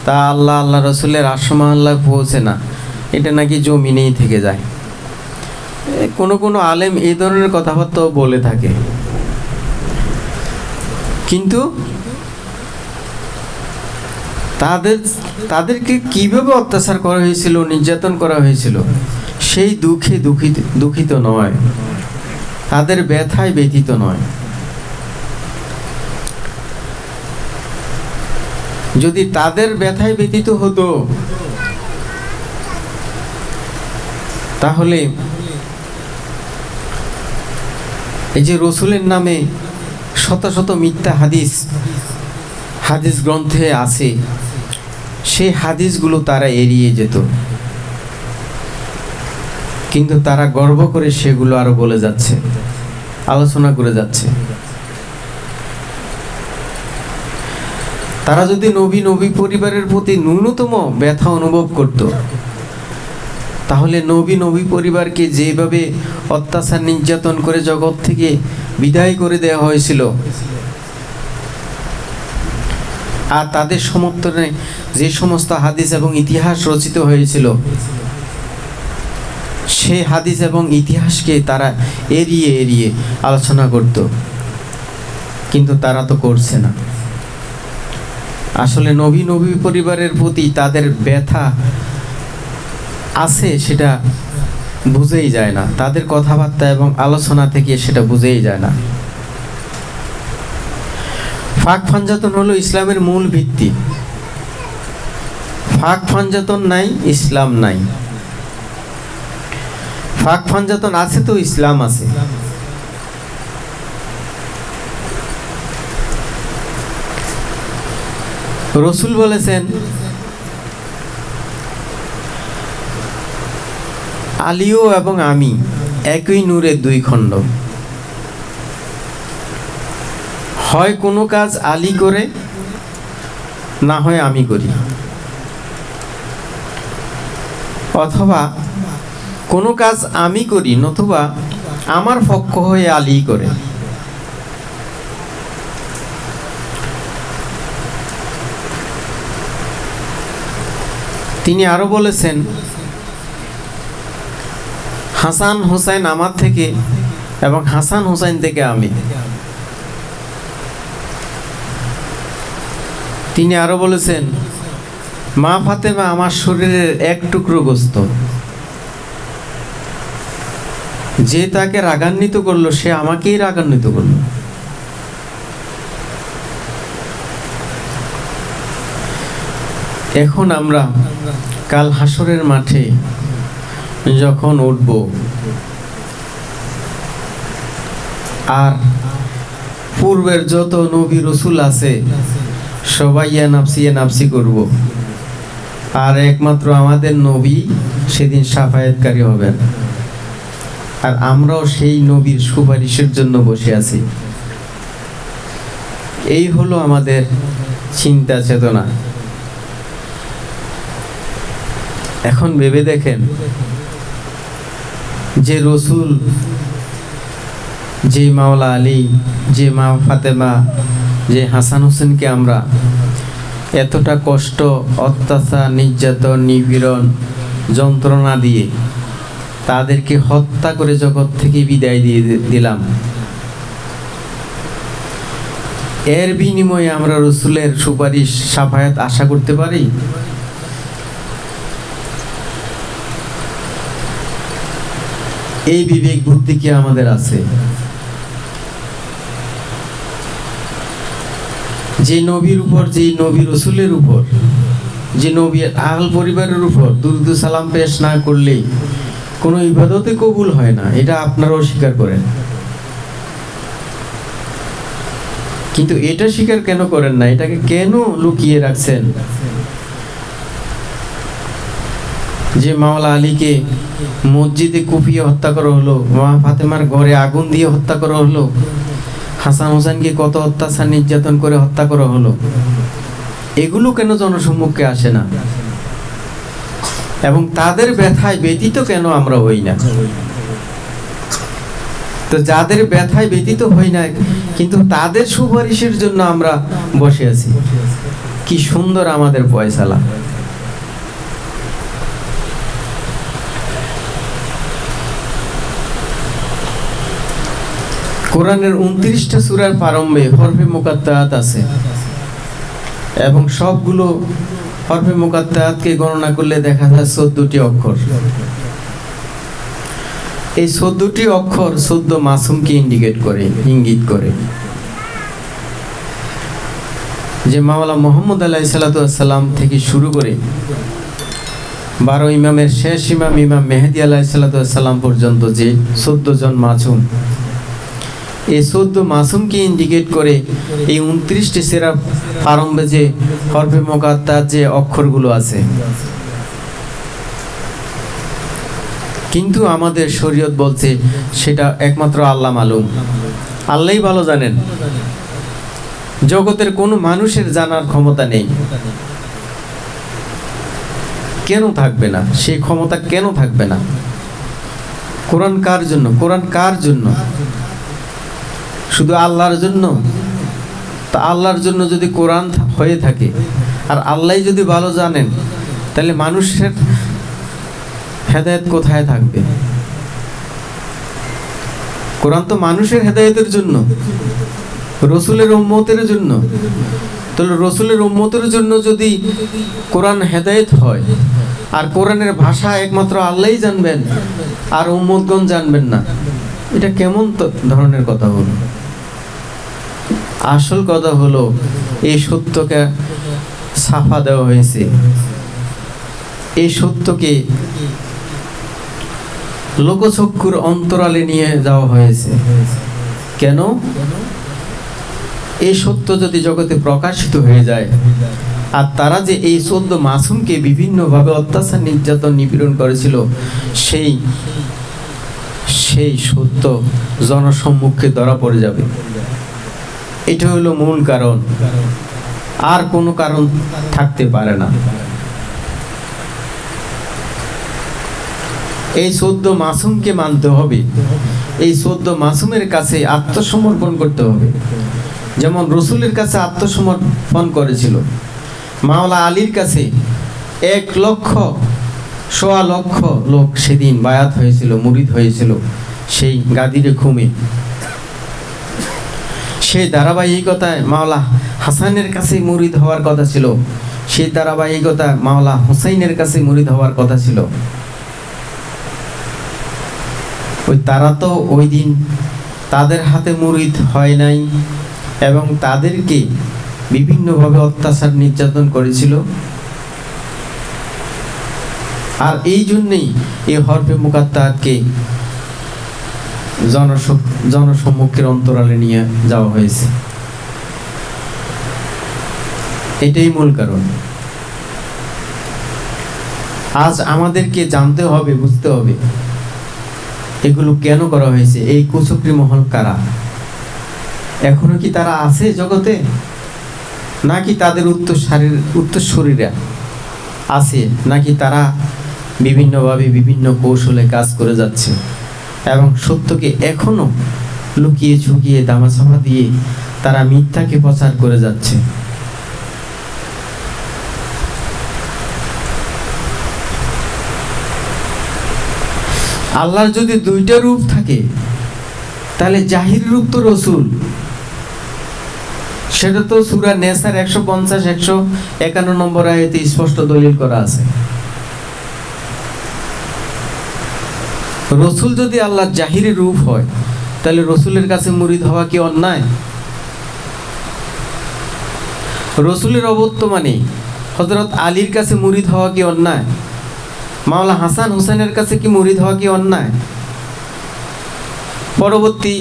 A: তা আল্লাহ রসুলের আশমাল্লাহ পৌঁছে না, এটা নাকি জমিনেই থেকে যায়। কোনো আলেম এই ধরনের কথাবার্তাও বলে থাকে। কিন্তু তাদেরকে কিভাবে অত্যাচার করা হয়েছিল, নির্যাতন করা হয়েছিল, সেই দুঃখে দুঃখিত নয়, তাদের ব্যথায় ব্যথিত নয়। যদি তাদের ব্যথায় ব্যথিত হতো, তাহলে এই যে রসুলের নামে শত শত মিথ্যা হাদিস গ্রন্থে আছে, সেই হাদিসগুলো তারা এড়িয়ে যেত। কিন্তু তারা গর্ব করে সেগুলো আরো বলে যাচ্ছে, আলোচনা করে যাচ্ছে। তারা যদি নবী পরিবারের প্রতি ন্যূনতম ব্যথা অনুভব করত, তাহলে নবী পরিবারকে যেভাবে অত্যাচার নির্যাতন করে জগৎ থেকে বিদায় করে দেওয়া হয়েছিল, আর তাদের সমর্থনে যে সমস্ত হাদিস এবং ইতিহাস রচিত হয়েছিল, সেই হাদিস এবং ইতিহাসকে তারা এড়িয়ে আলোচনা করত। কিন্তু তারা তো করছে না। আসলে নবী পরিবারের প্রতি তাদের ব্যথা আছে, সেটা বুঝেই যায় না, তাদের কথাবার্তা এবং আলোচনা থেকে সেটা বুঝেই যায় না। ফাঁক ফানজাতন হলো ইসলামের মূল ভিত্তি। ফাঁক ফানজাতন নাই, ইসলাম নাই। ফাঁক ফানজাতন আছে তো ইসলাম আছে। রসুল বলেছেন, আলীও এবং আমি একই নূরের দুই খণ্ড। হয় কোনো কাজ আলী করে, না হয় আমি করি, অথবা কোনো কাজ আমি করি, নতুবা আমার পক্ষ হয়ে আলী করে। তিনি আরো বলেছেন, হাসান হুসাইন আমার থেকে এবং হাসান হুসাইন থেকে আমি। তিনি আরো বলেছেন, মা ফাতেমা আমার শরীরের এক টুকরো গোস্ত, যে তাকে রাগান্বিত করলো সে আমাকেই রাগান্বিত করলো। এখন আমরা কাল হাসরের মাঠে যখন উঠব, আর পূর্বের যত নবী রসুল আছে সবাই ইয়া নাফসি করব, আর একমাত্র আমাদের নবী সেদিন শাফায়াতকারী হবেন, আর আমরাও সেই নবীর সুপারিশের জন্য বসে আছি। এই হলো আমাদের চিন্তা চেতনা। এখন ভেবে দেখেন, যে রসুল, যে মাওলা আলী, যে মা ফাতেমা, যে হাসান হোসেনকে আমরা এতটা কষ্ট, অত্যাচার, নির্যাতন, নিপীড়ন, যন্ত্রণা দিয়ে তাদেরকে হত্যা করে জগৎ থেকে বিদায় দিয়ে দিলাম। এর বিনিময়ে আমরা রসুলের সুপারিশ শাফায়াত আশা করতে পারি? এই বিবেক বুদ্ধি কি আমাদের আছে? যে নবীর উপর, যে নবী রসুলের উপর, যে নবীর আহল পরিবারের উপর দুরূদ সালাম পেশ না করলে কোনো ইবাদতে কবুল হয় না, এটা আপনারাও স্বীকার করেন। কিন্তু এটা স্বীকার কেন করেন না? এটাকে কেন লুকিয়ে রাখছেন? যে মাওলা আলীকে মসজিদে কুপিয়ে হত্যা করা হলো, মা ফাতেমার ঘরে আগুন দিয়ে হত্যা করা হলো, হাসান হোসেনকে কত অত্যাচার নির্যাতন করে হত্যা করা হলো, এগুলো কেন জনসম্মুখে আসে না? এবং তাদের ব্যথায় ব্যতীত কেন আমরা হই না? তো যাদের ব্যথায় ব্যতীত হই না, কিন্তু তাদের সুপারিশের জন্য আমরা বসে আছি। কি সুন্দর আমাদের ফয়সালা! কোরআনের 29টা সূরার প্রারম্ভে হরফে মুকাত্তাআত আছে এবং সবগুলো হরফে মুকাত্তাআতকে গণনা করলে দেখা যায় 14টি অক্ষর। এই 14টি অক্ষর 14 মাসুমকে ইঙ্গিত করে। যে মাওলা মুহাম্মদ আলাইহিস সালাতু ওয়াস সালাম থেকে শুরু করে 12 ইমামের শেষ ইমাম মেহেদী আলাইহিস সালাতু ওয়াস সালাম পর্যন্ত যে 14 জন মাসুম, এই 14 মাসুমকে ইন্ডিকেট করে এই 29টি সূরার প্রারম্ভে যে হরফে মুকাত্তাআত যে অক্ষরগুলো আছে। কিন্তু আমাদের শরীয়ত বলছে সেটা একমাত্র আল্লাহ মালুম, আল্লাহই ভালো জানেন। জগতের কোনো মানুষের জানার ক্ষমতা নেই। কেন থাকবে না? সেই ক্ষমতা কেন থাকবে না? কোরআন কার জন্য? কোরআন কার জন্য? শুধু আল্লাহর জন্য? তা আল্লাহর জন্য যদি কোরআন হয়ে থাকে আর আল্লাহই যদি ভালো জানেন, তাহলে মানুষের হেদায়েত কোথায় থাকবে? কোরআন তো মানুষের হেদায়েতের জন্য, রসুলের উম্মতের জন্য। তাহলে রসুলের উম্মতের জন্য যদি কোরআন হেদায়েত হয়, আর কোরআনের ভাষা একমাত্র আল্লাহই জানবেন আর উম্মতগণ জানবেন না, এটা কেমন ধরনের কথা হলো? আসল কথা হলো এই সত্যকে ছাপা দেওয়া হয়েছে, এই সত্যকে লোকচক্ষুর অন্তরালে নিয়ে যাওয়া হয়েছে। কেন? এই সত্য যদি জগতে প্রকাশিত হয়ে যায়, আর তারা যে এই 14 মাসুমকে বিভিন্নভাবে অত্যাচার নির্যাতন নিপীড়ন করেছিল, সেই সত্য জনসম্মুখে ধরা পড়ে যাবে। এটা হলো মূল কারণ, আর কোনো কারণ থাকতে পারে না। এই 14 মাসুমকে মানতে হবে, এই 14 মাসুমের কাছে আত্মসমর্পণ করতে হবে। যেমন রসুলের কাছে আত্মসমর্পণ করেছিল, মাওলা আলীর কাছে 1,00,000 লোক সেদিন বায়াত হয়েছিল, মুরিদ হয়েছিল সেই গাদিরে খুমে। সেই ধারাবাহিকতায় মাওলা হাসানের কাছে মুরিদ হওয়ার কথা ছিল, সেই ধারাবাহিকতায় মাওলা হুসাইনের কাছে মুরিদ হওয়ার কথা ছিল। তারা তো ওই দিন তাদের হাতে মুরিদ হয় নাই এবং তাদেরকে বিভিন্নভাবে অত্যাচার নির্যাতন করেছিল। আর এই জন্যই এই হরফে মুকাত্তাআতকে জনসম্মুখের অন্তরালে নিয়ে যাওয়া হয়েছে। এটাই মূল কারণ। আজ আমাদেরকে জানতে হবে, বুঝতে হবে এগুলো কেন করা হয়েছে। এই কুচক্রী মহল কারা? এখনো কি তারা আছে জগতে, নাকি তাদের উত্তরসূরিরা আছে, নাকি তারা বিভিন্নভাবে বিভিন্ন কৌশলে কাজ করে যাচ্ছে এবং সত্যকে এখনো লুকিয়ে ঝুঁকিয়ে দামাচাপা দিয়ে তারা মিথ্যাকে প্রচার করে যাচ্ছে। আল্লাহর যদি দুইটা রূপ থাকে, তাহলে জাহির রূপ তো রসুল, সেটা তো সূরা নেসার 150-151 নম্বর আয়াতে স্পষ্ট দলিল করা আছে। রসুল যদি আল্লাহর জাহিরি রূপ হয়, তাহলে রসুলের কাছে মুরিদ হওয়া কি অন্যায়? রসুলের অবর্তমানে হযরত আলীর কাছে মুরিদ হওয়া কি অন্যায়? মাওলা হাসান হুসেনের কাছে কি মুরিদ হওয়া কি অন্যায়? পরবর্তী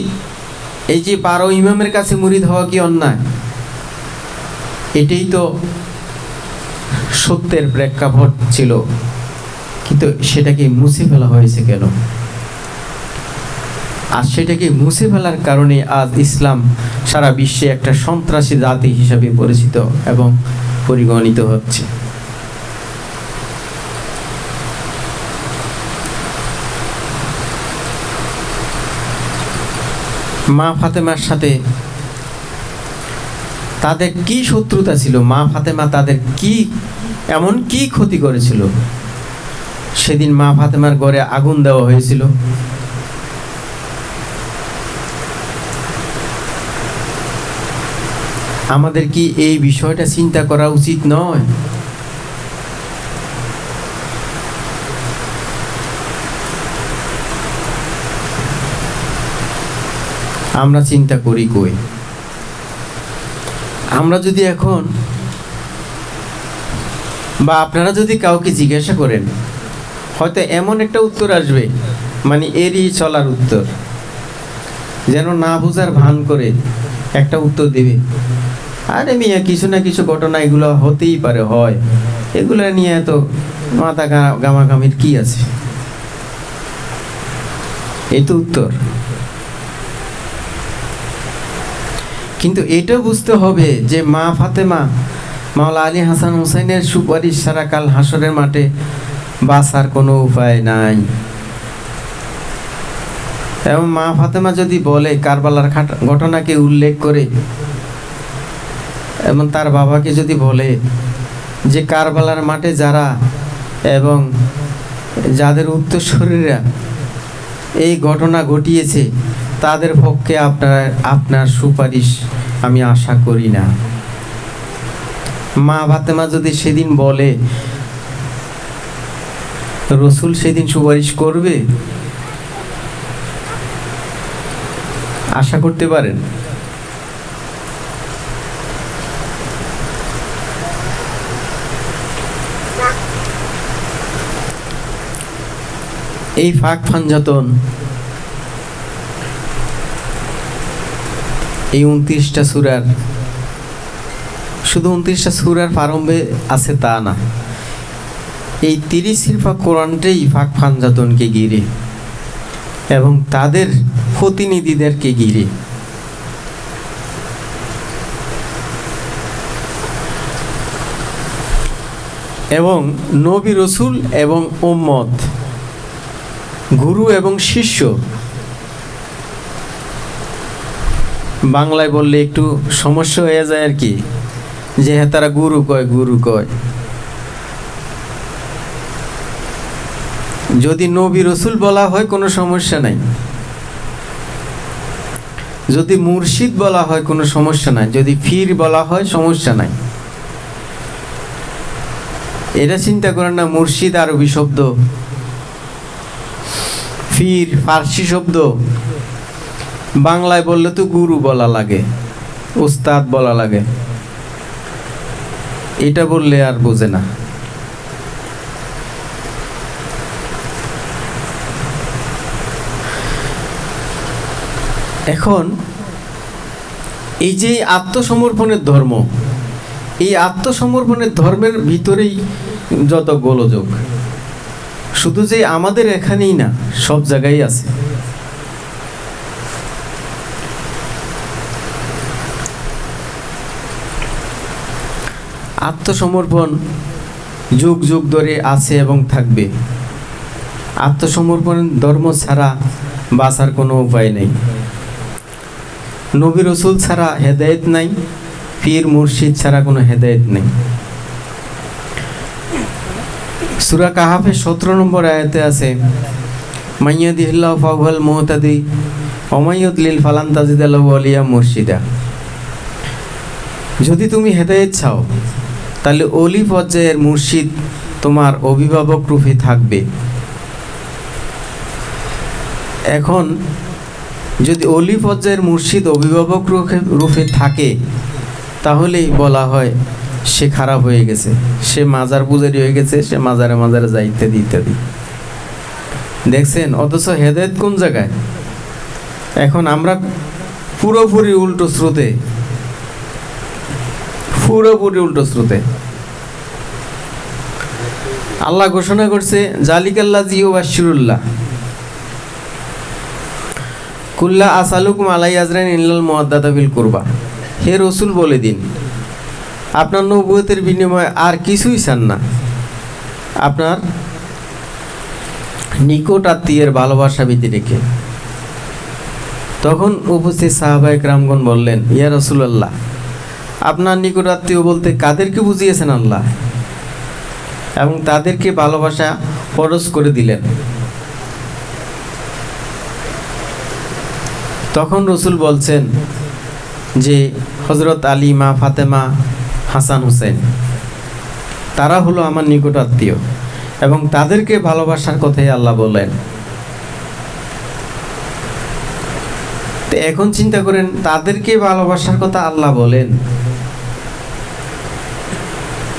A: এই যে 12 ইমামের কাছে মুরিদ হওয়া কি অন্যায়? এটাই তো সত্যের প্রেক্ষাপট ছিল, কিন্তু সেটাকে মুছে ফেলা হয়েছে কেন? আর সেটাকে মুছে ফেলার কারণে আজ ইসলাম সারা বিশ্বে একটা সন্ত্রাসী জাতি হিসাবে পরিচিত এবং পরিগণিত হচ্ছে। মা ফাতেমার সাথে তাদের কি শত্রুতা ছিল? মা ফাতেমা তাদের কি এমন কি ক্ষতি করেছিল? সেদিন মা ফাতেমার ঘরে আগুন দেওয়া হয়েছিল। আমাদের কি এই বিষয়টা চিন্তা করা উচিত নয়? আমরা চিন্তা করি কই? আমরা যদি এখন বা আপনারা যদি কাউকে জিজ্ঞাসা করেন, হয়তো এমন একটা উত্তর আসবে, মানে এরই চলার উত্তর, যেন না বুঝার ভান করে একটা উত্তর দিবে, আরে মিয়া কিছু না কিছু ঘটনা এগুলো হতেই পারে, হয়, এগুলো নিয়ে এত মাথা গামাগামির কি আছে? এই তো উত্তর। কিন্তু এটাও বুঝতে হবে যে মা ফাতেমা, মাওলা আলী হাসান হুসাইনের সুপারিশ ছাড়া কাল হাসরের মাঠে বাঁচার কোনো উপায় নাই। এবং মা ফাতেমা যদি বলে, কারবালার ঘটনাকে উল্লেখ করে, এবং তার বাবাকে যদি বলে যে কারবালার মাঠে যারা এবং যাদের উত্তরসূরিরা এই ঘটনা ঘটিয়েছে, তাদের পক্ষে আপনার সুপারিশ আমি আশা করি না। মা ফাতেমা যদি সেদিন বলে, রসুল সেদিন সুপারিশ করবে? আশা করতে পারেন? এই ফাঁক ফাঞ্জাতন, এই 29টা সূরার, শুধু 29টা সূরার প্রারম্ভে আছে তা না, এই 30 কোরআনটাই ফাঁক ফাঞ্জাতনকে ঘিরে এবং তাদের প্রতিনিধিদেরকে ঘিরে। এবং নবী রসুল এবং উম্মত, গুরু এবং শিষ্য, বাংলায় বললে একটু সমস্যা হয়ে যায় আর কি, যে হ্যাঁ তারা গুরু কয়, গুরু কয়। যদি নবী রসুল বলা হয় কোনো সমস্যা নাই, যদি মুর্শিদ বলা হয় কোনো সমস্যা নাই, যদি ফির বলা হয় সমস্যা নাই। এটা চিন্তা করেন না, মুর্শিদ আরবি শব্দ, ফির ফার্সি শব্দ, বাংলায় বললে তো গুরু বলা লাগে, উস্তাদ বলা লাগে, এটা বললে আর বোঝে না। এখন এই যে আত্মসমর্পণের ধর্ম, এই আত্মসমর্পণের ধর্মের ভিতরেই যত গোলযোগ, শুধু যে আমাদের এখানেই না, সব জায়গায় আছে। আত্মসমর্পণ যুগ যুগ ধরে আছে এবং থাকবে। আত্মসমর্পণ ধর্ম ছাড়া বাঁচার কোনো উপায় নেই। নবী রসুল ছাড়া হেদায়েত নাই, পীর মুর্শিদ ছাড়া কোনো হেদায়েত নেই। সূরা কাহাফের 17 নম্বর আয়াতে আছে, মাইয়াদিহিল্লাহু ফাহুয়াল মুহতাদি ওয়া মাইয়ুদলিল ফালান তাজিদা লাহু ওয়ালিয়া মুরশিদা। যদি তুমি হেদায়েত চাও তাহলে অলি পর্যায়ের মুর্শিদ তোমার অভিভাবক রূপে থাকবে। এখন যদি অলি পর্যায়ের মুর্শিদ অভিভাবক রূপে থাকে তাহলেই বলা হয় সে খারাপ হয়ে গেছে, সে মাজার পূজারি হয়ে গেছে, সে মাজারে মাজারে যায় ইত্যাদি ইত্যাদি। দেখছেন, অথচ হেদায়েত কোন জায়গায়? এখন আমরা পুরোপুরি উল্টো স্রোতে, পুরোপুরি উল্টো স্রোতে। আল্লাহ ঘোষণা করছে জালিকাল্লাযী ইউবাশশিরুল্লাহ কুল্লা আসালুকুম আলাই আজরান ইল্লাল মুওয়াদ্দাতা বিল কুরবা। হে রসুল বলে দিন, আপনার নবুয়তের বিনিময়ে আর কিছুই চান না, আপনার নিকট আত্মীয়ের ভালোবাসা বৃদ্ধি রেখে। তখন উপস্থিত সাহাবায়ে কেরামগণ বললেন, ইয়া রাসূলুল্লাহ, আপনার নিকট আত্মীয় বলতে কাদেরকে বুঝিয়েছেন আল্লাহ? এবং তাদেরকে ভালোবাসা ফরজ করে দিলেন। তখন রসুল বলছেন যে হযরত আলী, মা ফাতেমা, হাসান হুসেন, তারা হলো আমার নিকট আত্মীয় এবং তাদেরকে ভালোবাসার কথাই আল্লাহ বলেন। তো এখন চিন্তা করেন, তাদেরকে ভালোবাসার কথা আল্লাহ বলেন,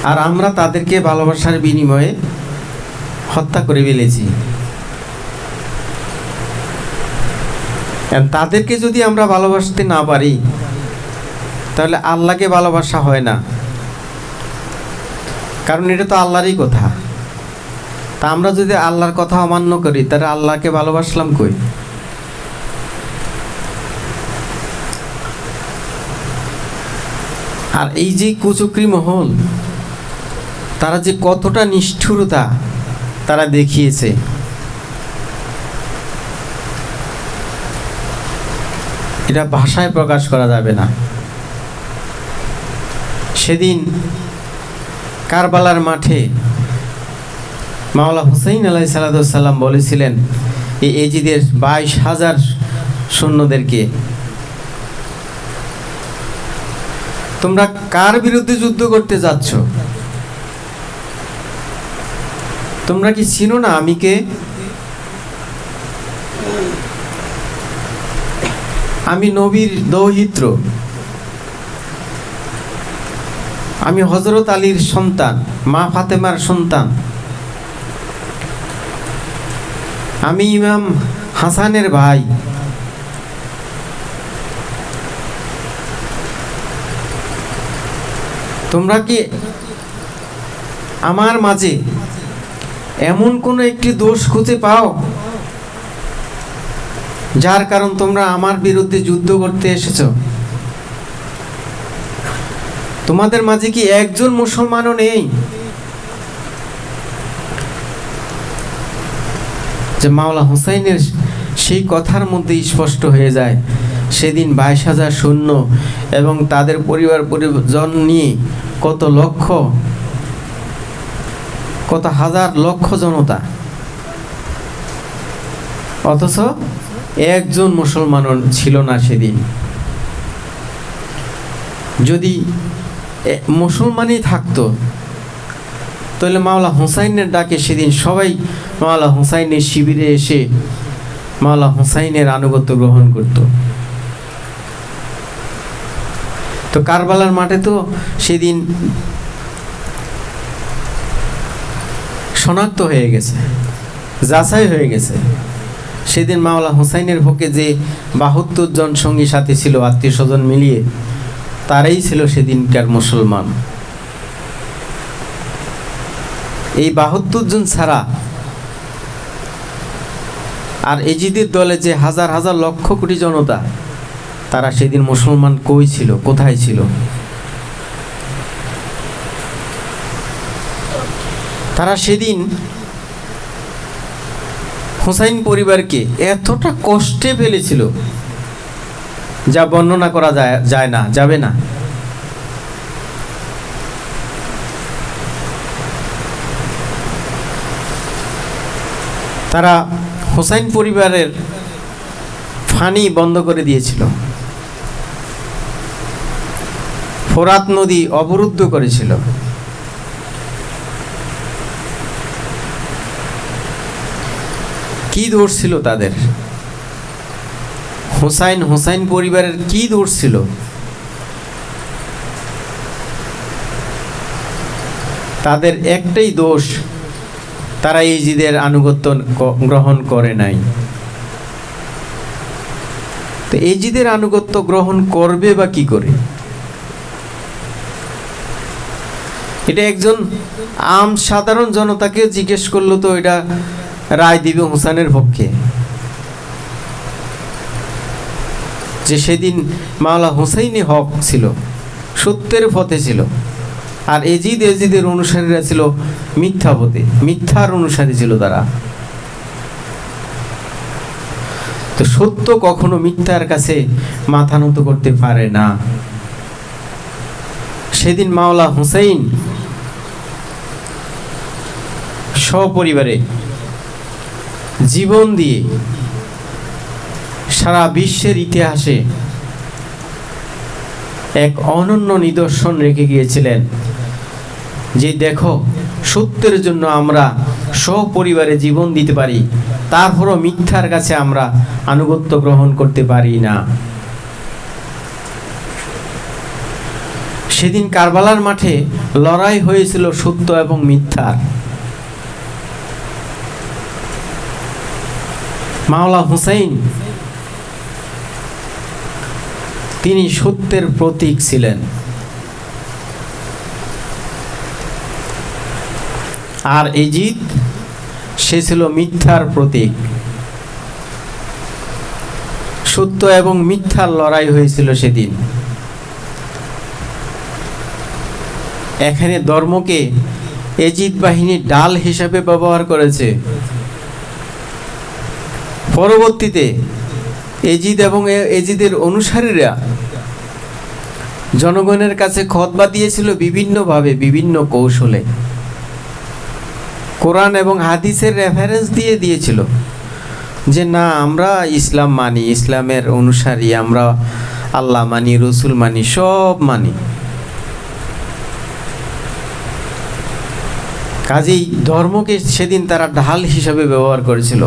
A: আর আমরা তাদেরকে ভালোবাসার বিনিময়ে হত্যা করে ফেলেছি। তাদেরকে যদি আমরা ভালোবাসতে না পারি তাহলে আল্লাহকে ভালোবাসা হয় না, কারণ এটা তো আল্লাহরই কথা। তা আমরা যদি আল্লাহর কথা অমান্য করি তাহলে আল্লাহকে ভালোবাসলাম কই? আর এই যে কুচক্রী মহল, তারা যে কতটা নিষ্ঠুরতা তারা দেখিয়েছে, এটা ভাষায় প্রকাশ করা যাবে না। সেদিন কারবালার মাঠে মাওলা হুসাইন আলাইহিস সালাম বলেছিলেন এই এজিদের 22,000 সৈন্যদেরকে, তোমরা কার বিরুদ্ধে যুদ্ধ করতে যাচ্ছ? তোমরা কি চিনো না আমি কে? আমি নবীর দৌহিত্র, আমি হযরত আলীর সন্তান, মা ফাতেমার সন্তান, আমি ইমাম হাসানের ভাই। তোমরা কি আমার মাঝে এমন কোনো একটি দোষ খুঁজে পাও যার কারণ তোমরা আমার বিরুদ্ধে যুদ্ধ করতে এসেছো? তোমাদের মাঝে কি একজন মুসলমানও নেই যে মাওলা হুসাইনের সেই কথার মধ্যে স্পষ্ট হয়ে যায় সেদিন 22,000 সৈন্য এবং তাদের পরিবার পরিজন নিয়ে কত লক্ষ, কত হাজার লক্ষ জনতা, অথচ একজন মুসলমানও ছিল না সেদিন। যদি মুসলমানই থাকতো তাহলে মাওলা হুসাইনের ডাকে সেদিন সবাই মাওলা হুসাইনের শিবিরে এসে মাওলা হুসাইনের আনুগত্য গ্রহণ করত। তো কারবালার মাঠে তো সেদিন শনাক্ত হয়ে গেছে, যাচাই হয়ে গেছে। সেদিন মাওলা হুসাইনের পক্ষে যে 72 জন সঙ্গী সাথী ছিল, আত্মীয় স্বজন মিলিয়ে, তারাই ছিল সেদিনকার মুসলমান। এই 72 জন ছাড়া আর এজিদের দলে যে হাজার হাজার লক্ষ কোটি জনতা, তারা সেদিন মুসলমান কই ছিল, কোথায় ছিল? তারা সেদিন হুসাইন পরিবারকে এতটা কষ্টে ফেলেছিল যা বর্ণনা করা যায় না, যাবে না। তারা হোসাইন পরিবারের পানি বন্ধ করে দিয়েছিল, ফোরাত নদী অবরুদ্ধ করেছিল। কি দোষ ছিল তাদের? হোসাইন পরিবারের কি দোষ ছিল? তাদের একটাই দোষ, তারা ইজিদের আনুগত্য গ্রহণ করে নাই। তো ইজিদের আনুগত্য গ্রহণ করবে বা কি করে? এটা একজন সাধারণ জনতাকে জিজ্ঞেস করলো তো এটা রায় দিবে হোসেনের পক্ষে, যে সেদিন মাওলা হুসাইনি হক ছিল, সত্যের পথে ছিল, আর এজিদের অনুসারীরা ছিল মিথ্যা পথে, মিথ্যার অনুসারী ছিল তারা। তো সত্য কখনো মিথ্যার কাছে মাথা নত করতে পারে না। সেদিন মাওলা হুসাইন সপরিবারে জীবন দিয়ে সারা বিশ্বের ইতিহাসে এক অনন্য নিদর্শন রেখে গিয়েছিলেন, যে দেখো সত্যের জন্য আমরা সপরিবারে জীবন দিতে পারি, তারপরও মিথ্যার কাছে আমরা আনুগত্য গ্রহণ করতে পারি না। সেদিন কারবালার মাঠে লড়াই হয়েছিল সত্য এবং মিথ্যার। মাওলা হুসাইন তিনি সত্যের প্রতীক ছিলেন, আর এজিদ সে ছিল মিথ্যার প্রতীক। সত্য এবং মিথ্যার লড়াই হয়েছিল সেদিন। এখানে ধর্মকে এজিদ বাহিনী ডাল হিসাবে ব্যবহার করেছে। পরবর্তীতে এজিদ এবং এজিদের অনুসারীরা জনগণের কাছে খতবা দিয়েছিল বিভিন্নভাবে, বিভিন্ন কৌশলে। কোরআন এবং হাদিসের রেফারেন্স দিয়েছিল যে না, আমরা ইসলাম মানি, ইসলামের অনুসারী, আমরা আল্লাহ মানি, রসুল মানি, সব মানি। কাজেই ধর্মকে সেদিন তারা ঢাল হিসাবে ব্যবহার করেছিল।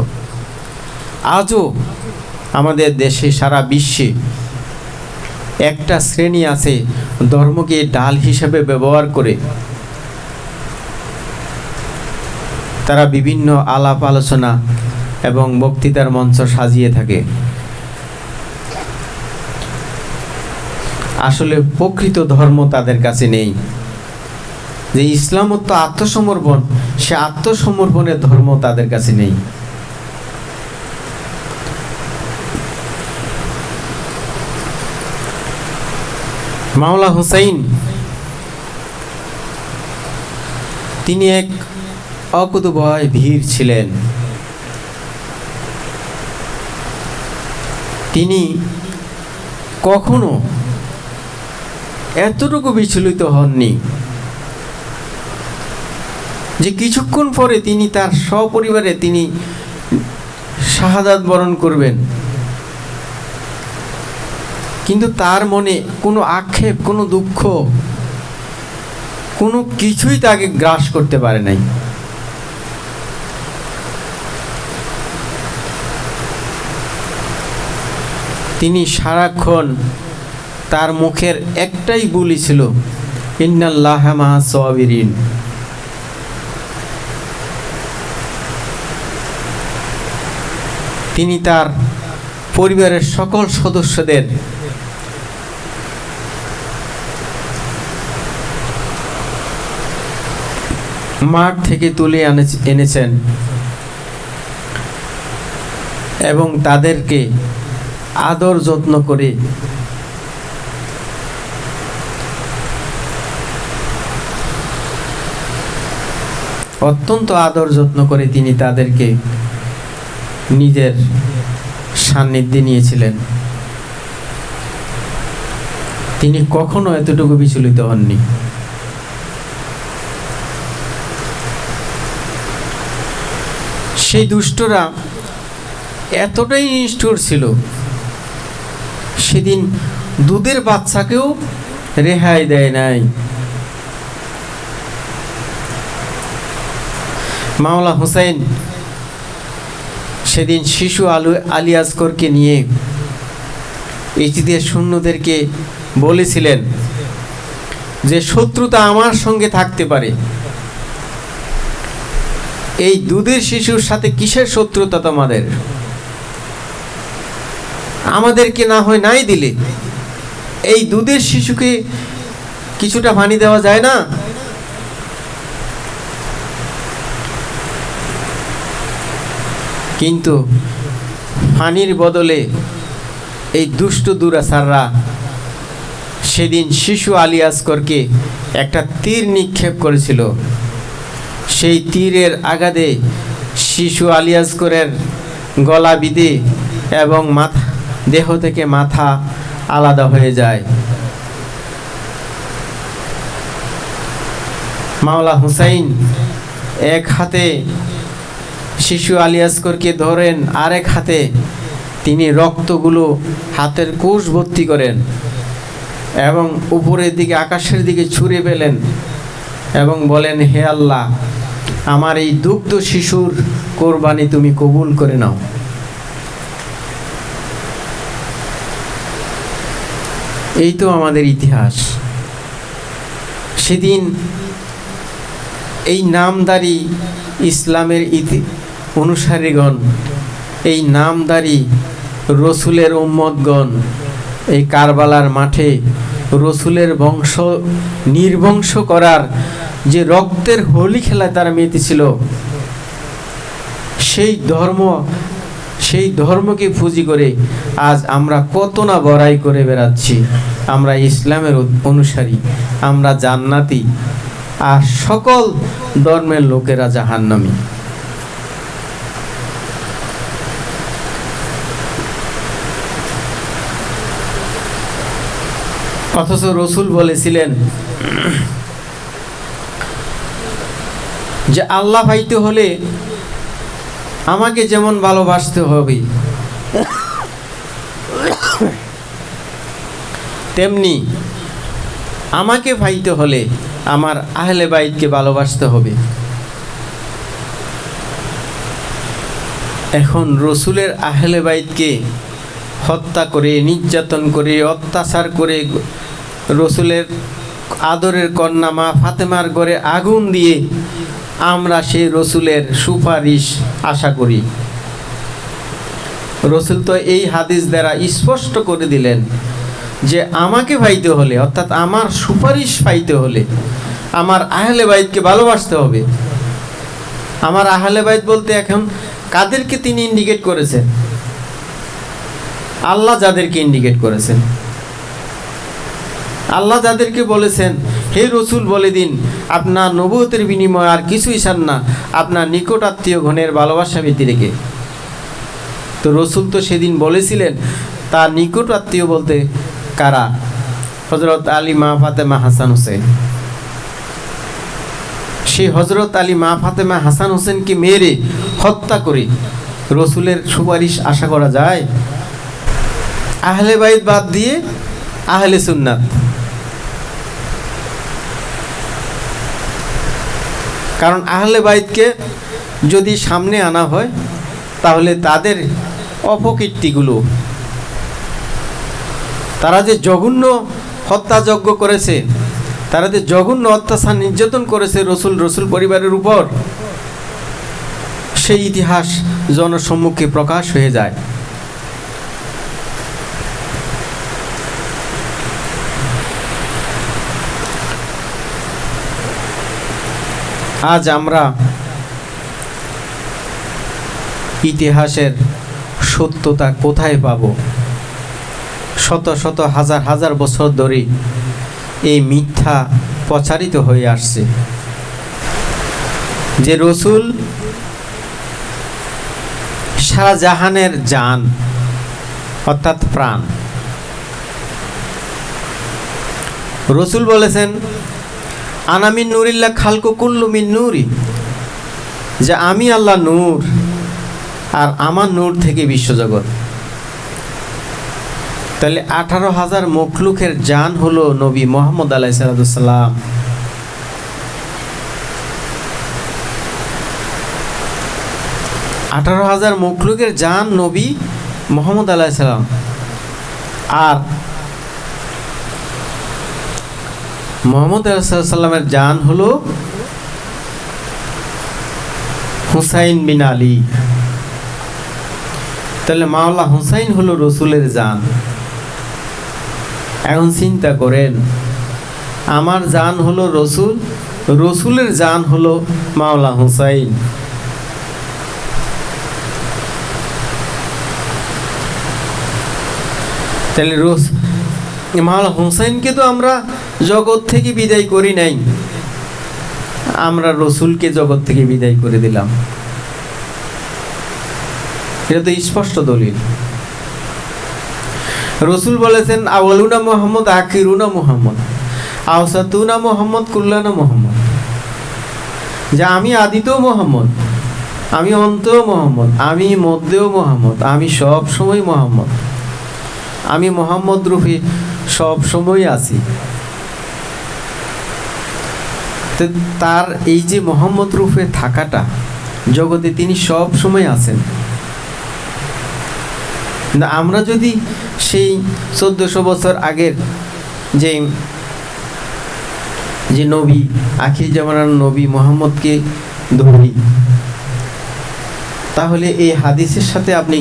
A: আজও আমাদের দেশে, সারা বিশ্বে একটা শ্রেণী আছে ধর্মকে ঢাল হিসাবে ব্যবহার করে তারা বিভিন্ন আলাপ আলোচনা এবং বক্তৃতার মঞ্চ সাজিয়ে থাকে। আসলে প্রকৃত ধর্ম তাদের কাছে নেই। যে ইসলাম তো আত্মসমর্পণ, সে আত্মসমর্পণের ধর্ম তাদের কাছে নেই। মাওলা হুসাইন তিনি এক অকুতোভয় বীর ছিলেন। তিনি কখনো এতটুকু বিচলিত হননি যে কিছুক্ষণ পরে তিনি তার সপরিবারে তিনি শাহাদাত বরণ করবেন, কিন্তু তার মনে কোনো আক্ষেপ, কোনো দুঃখ, কোনো কিছুই তাকে গ্রাস করতে পারে নাই। তিনি সারাক্ষণ, তার মুখের একটাই বুলি ছিল, ইন্নাল্লাহা মা'আস সাবিরিন। তিনি তার পরিবারের সকল সদস্যদের মাঠ থেকে তুলে এনেছেন এবং তাদেরকে আদর যত্ন করে অত্যন্ত আদর যত্ন করে তিনি তাদেরকে নিজের সান্নিধ্যে নিয়েছিলেন। তিনি কখনো এতটুকু বিচলিত হননি। সেই দুষ্টরা এতটাই নিষ্ঠুর ছিল, সেদিন দুধের বাচ্চাকেও রেহাই দেয় নাই। মাওলা হুসাইন সেদিন শিশু আলী আসগরকে নিয়ে ইজিদের সৈন্যদেরকে বলেছিলেন যে শত্রুতা আমার সঙ্গে থাকতে পারে, এই দুধের শিশুর সাথে কিসের শত্রুতা তোমাদের? আমাদেরকে না হয় নাই দিলে, এই দুধের শিশুকে কিছুটা পানি দেওয়া যায় না? কিন্তু পানির বদলে এই দুষ্ট দুরাচাররা সেদিন শিশু আলী আসগরকে একটা তীর নিক্ষেপ করেছিল। সেই তীরের আঘাতে শিশু আলী আসগরের গলা বিঁধে এবং দেহ থেকে মাথা আলাদা হয়ে যায়। মাওলা হুসাইন এক হাতে শিশু আলী আসগরকে ধরেন, আরেক হাতে তিনি রক্তগুলো হাতের কোষ ভর্তি করেন এবং উপরের দিকে আকাশের দিকে ছুঁড়ে ফেলেন এবং বলেন, হে আল্লাহ, আমার এই দুগ্ধ শিশুর কোরবানি তুমি কবুল করে নাও। এই তো আমাদের ইতিহাস। সেদিন এই নামধারী ইসলামের অনুসারীগণ, এই নামধারী রসুলের উম্মতগণ এই কারবালার মাঠে রসুলের বংশ নির্বংশ করার যে রক্তের হোলি খেলায় তারা মেতেছিল, সেই ধর্মকে পুঁজি করে আজ আমরা কত না বড়াই করে বেড়াচ্ছি। আমরা ইসলামের অনুসারী, আমরা জান্নাতি, আর সকল ধর্মের লোকেরা জাহান্নামী। অথচ রসুল বলেছিলেন যে আল্লাহ পাইতে হলে আমাকে যেমন ভালোবাসতে হবে, তেমনি আমাকে পাইতে হলে আমার আহলে বাইতকে ভালোবাসতে হবে। এখন রসুলের আহলে বাইতকে হত্যা করে, নির্যাতন করে, অত্যাচার করে, রসুলের আদরের কন্যা মা ফাতেমার ঘরে আগুন দিয়ে আমরা সেই রসুলের সুপারিশ আশা করি। রসুল তো এই হাদিস দ্বারা স্পষ্ট করে দিলেন যে আমাকে পাইতে হলে, অর্থাৎ আমার সুপারিশ পাইতে হলে আমার আহলে বাইতকে ভালোবাসতে হবে। আমার আহলে বাইত বলতে এখন কাদেরকে তিনি ইন্ডিকেট করেছেন? আল্লাহ যাদেরকে ইন্ডিকেট করেছেন, আল্লাহ যাদেরকে বলেছেন, হে রসুল বলে দিন আপনার নবুয়তের বিনিময়ে আর কিছুই চান না, আপনার নিকট আত্মীয় গণের ভালোবাসা ব্যতিরেকে। তো রসুল তো সেদিন বলেছিলেন তার নিকট আত্মীয় বলতে কারা? হজরত আলী, মা ফাতেমা, হাসান হোসেন। সেই হজরত আলী, মা ফাতেমা, হাসান হোসেনকে মেরে হত্যা করে রসুলের সুপারিশ আশা করা যায়? আহলে বাইত বাদ দিয়ে আহলে সুন্নাত, কারণ আহলে বাইতকে যদি সামনে আনা হয় তাহলে তাদের অপকীর্তিগুলো, তারা যে জঘন্য হত্যাযজ্ঞ করেছে, তারা যে জঘন্য অত্যাচার নির্যাতন করেছে রসুল পরিবারের উপর, সেই ইতিহাস জনসম্মুখে প্রকাশ হয়ে যায়। আজ আমরা ইতিহাসের সত্যতা কোথায় পাব? শত শত হাজার হাজার বছর ধরে এই মিথ্যা প্রচারিত হয়ে আসছে যে রসুল সারা জাহানের জান, অর্থাৎ প্রাণ। রসুল বলেছেন আনা মিন নূরিল্লাহ খালকু কুল্লু মিন নূরি, যে আমি আল্লাহ নূর আর আমার নূর থেকে বিশ্বজগৎ। তাহলে 18,000 মখলুকের জান হলো নবী মুহাম্মদ আলাইহিস সালাম। 18,000 মখলুকের জান নবী মুহাম্মদ আলাইহিস সালাম। আর মুহাম্মদ আলাইহিস সালামের জান হলো হুসাইন বিন আলী। তাহলে মাওলা হুসাইন হলো রসুলের জান। এখন চিন্তা করেন, আমার জান হলো রসুল, রসুলের জান হলো মাওলা হুসাইন। তাহলে মাওলা হুসাইনকে তো আমরা জগৎ থেকে বিদায় করি নাই, আমরা রসুলকে জগৎ থেকে বিদায় করে দিলাম। এটা তো স্পষ্ট দলিল। রসুল বলেছেন আউয়ালুনা মুহাম্মদ আখিরুনা মুহাম্মদ আওসাতুনা মুহাম্মদ কুল্লানা মুহাম্মদ, যে আমি আদিতেও মুহাম্মদ, আমি অন্তেও মুহাম্মদ, আমি মধ্যেও মুহাম্মদ, আমি সব সময় মুহাম্মদ, আমি মুহাম্মদ রূপে সব সময় আছি। তার এই যে মুহাম্মদ রূপে থাকাটা, জগতে তিনি সব সময় আছেন। আমরা যদি সেই 1400 বছর আগের যে নবী, আখির জামানার নবী মুহাম্মদকে ধরি, তাহলে এই হাদিসের সাথে আপনি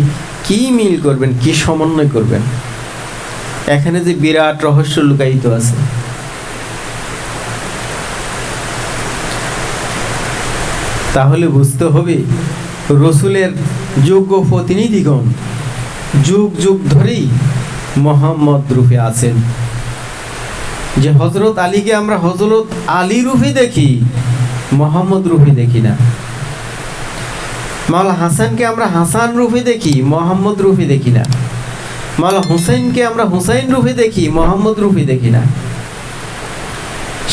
A: কি মিল করবেন, কি সমন্বয় করবেন? এখানে যে বিরাট রহস্য লুকায়িত আছে। তাহলে বুঝতে হবে রসুলের যোগ্য প্রতিনিধিগণ যুগ যুগ ধরেই মুহাম্মদ রূপে আছেন। যে হযরত আলীকে আমরা হযরত আলী রূপে দেখি, মুহাম্মদ রূপে দেখি না। মাওলানা হাসানকে আমরা হাসান রূপে দেখি, মুহাম্মদ রূপে দেখি না। মাওলানা হুসাইনকে আমরা হুসাইন রূপে দেখি, মুহাম্মদ রূপে দেখি না।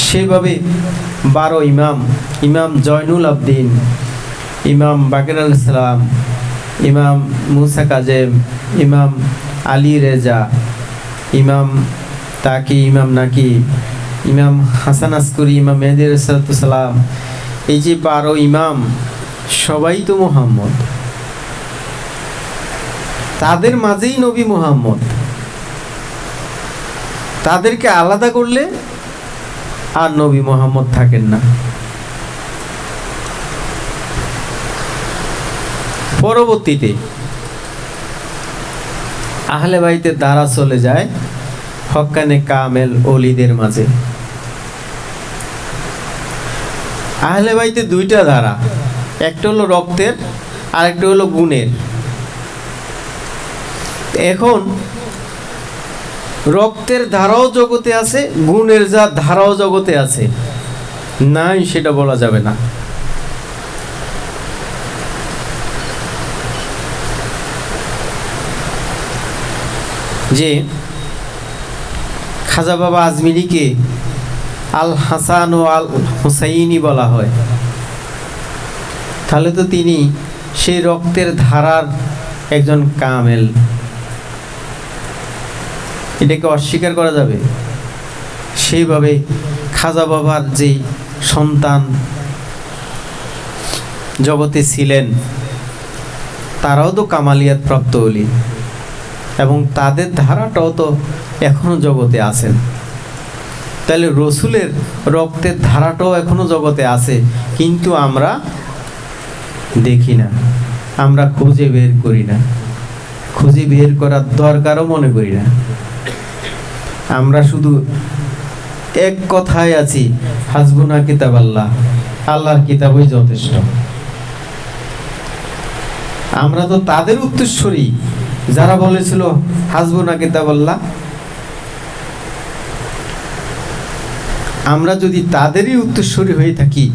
A: সেভাবে 12 ইমাম, ইমাম জয়নুল আবদিন, ইমাম বাকের আলাইহিস সালাম, ইমাম মুসা কাজেম, ইমাম আলী রেজা, ইমাম তাকি, ইমাম নাকি, ইমাম হাসান আসকুরি, ইমাম মেহেদী আলাইহিস সালাম, এই যে 12 ইমাম সবাই তো মুহাম্মদ। তাদের মাঝেই নবী মুহাম্মদ। তাদেরকে আলাদা করলে আর নবী মুহাম্মদ থাকেন না। পরবর্তীতে আহলে বাইতের দ্বারা চলে যায় হক্কানে কামেল ওলিদের মাঝে। আহলে বাইতের 2টা ধারা, একটা হলো রক্তের আর একটা হলো গুণের। এখন রক্তের ধারাও জগতে আছে, গুণের যা ধারাও জগতে আছে, নাই সেটা বলা যাবে না। যে খাজা বাবা আজমিরিকে আল হাসান ও আল হুসাইনি বলা হয়, তাহলে তো তিনি সেই রক্তের ধারার একজন কামেল। এটাকে অস্বীকার করা যাবে? সেইভাবে খাজা বাবার যে সন্তান জগতে ছিলেন, তারাও তো কামালিয়াত প্রাপ্ত ওলি, এবং তাদের ধারাটাও তো এখনো জগতে আছেন। তাহলে রসুলের রক্তের ধারাটাও এখনো জগতে আছে, কিন্তু আমরা দেখি না, আমরা খুঁজে বের করি না, খুঁজে বের করার দরকারও মনে করি না। আমরা শুধু এক কথায় আছি, হাসবুনা কিতাব আল্লাহ, আল্লাহর কিতাবই যথেষ্ট। আমরা তো তাদের উত্তরসূরি যারা বলেছিল হাসবুনা কিতাব আল্লাহ। আমরা যদি তাদেরই উত্তরসূরি হয়ে থাকি,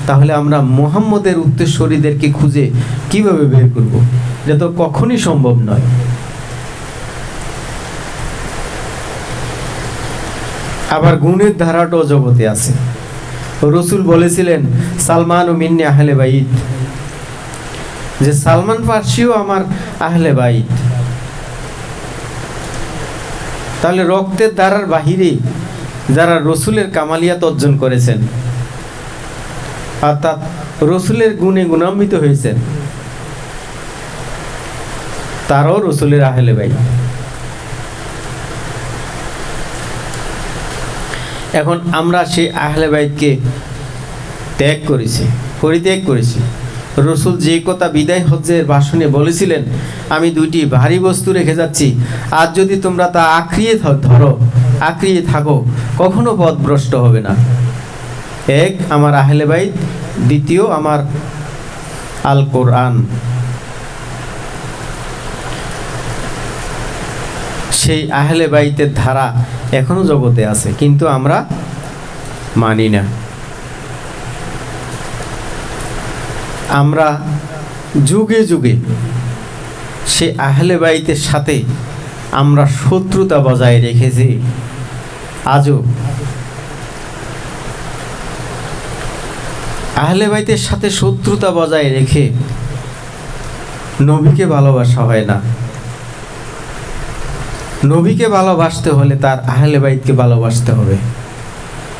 A: তাহলে আমরা মুহাম্মদের উত্তরসূরিদেরকে খুঁজে কিভাবে বের করব? এটা তো কখনই সম্ভব নয়। আবার গুণের ধারাটাও জগতে আছে। রসুল বলেছিলেন সালমান ও মিন্নি আহলে বাইত, যে সালমান ফার্সিও আমার আহলে বাইত। তাহলে রক্তের ধারার বাহিরে যারা রসুলের কামালিয়াত অর্জন করেছেন, অর্থাৎ রসুলের গুণে গুণান্বিত হয়েছেন, তারাও রসুলের আহলে বাইত। এখন আমরা সেই আহলে বাইতকে ত্যাগ করেছি, পরিত্যাগ করেছি। রসুল যে কথা বিদায় হজ্জের ভাষণে বলেছিলেন, আমি দুইটি ভারী বস্তু রেখে যাচ্ছি, আর যদি তোমরা তা আঁকড়িয়ে ধরো, আঁকড়িয়ে থাকো, কখনো পথভ্রষ্ট হবে না। এক, আমার আহলে বাইত, দ্বিতীয় আমার আল কোরআন। সেই আহলে বাইতের ধারা এখনো জগতে আছে, কিন্তু আমরা মানি না। আমরা যুগে যুগে সে আহলে বাইতের সাথে আমরা শত্রুতা বজায় রেখেছি। আজও আহলে বাইতের সাথে শত্রুতা বজায় রেখে নবীকে ভালোবাসা হয় না। নবীকে ভালোবাসতে হলে তার আহলে বাইতকে ভালোবাসতে হবে।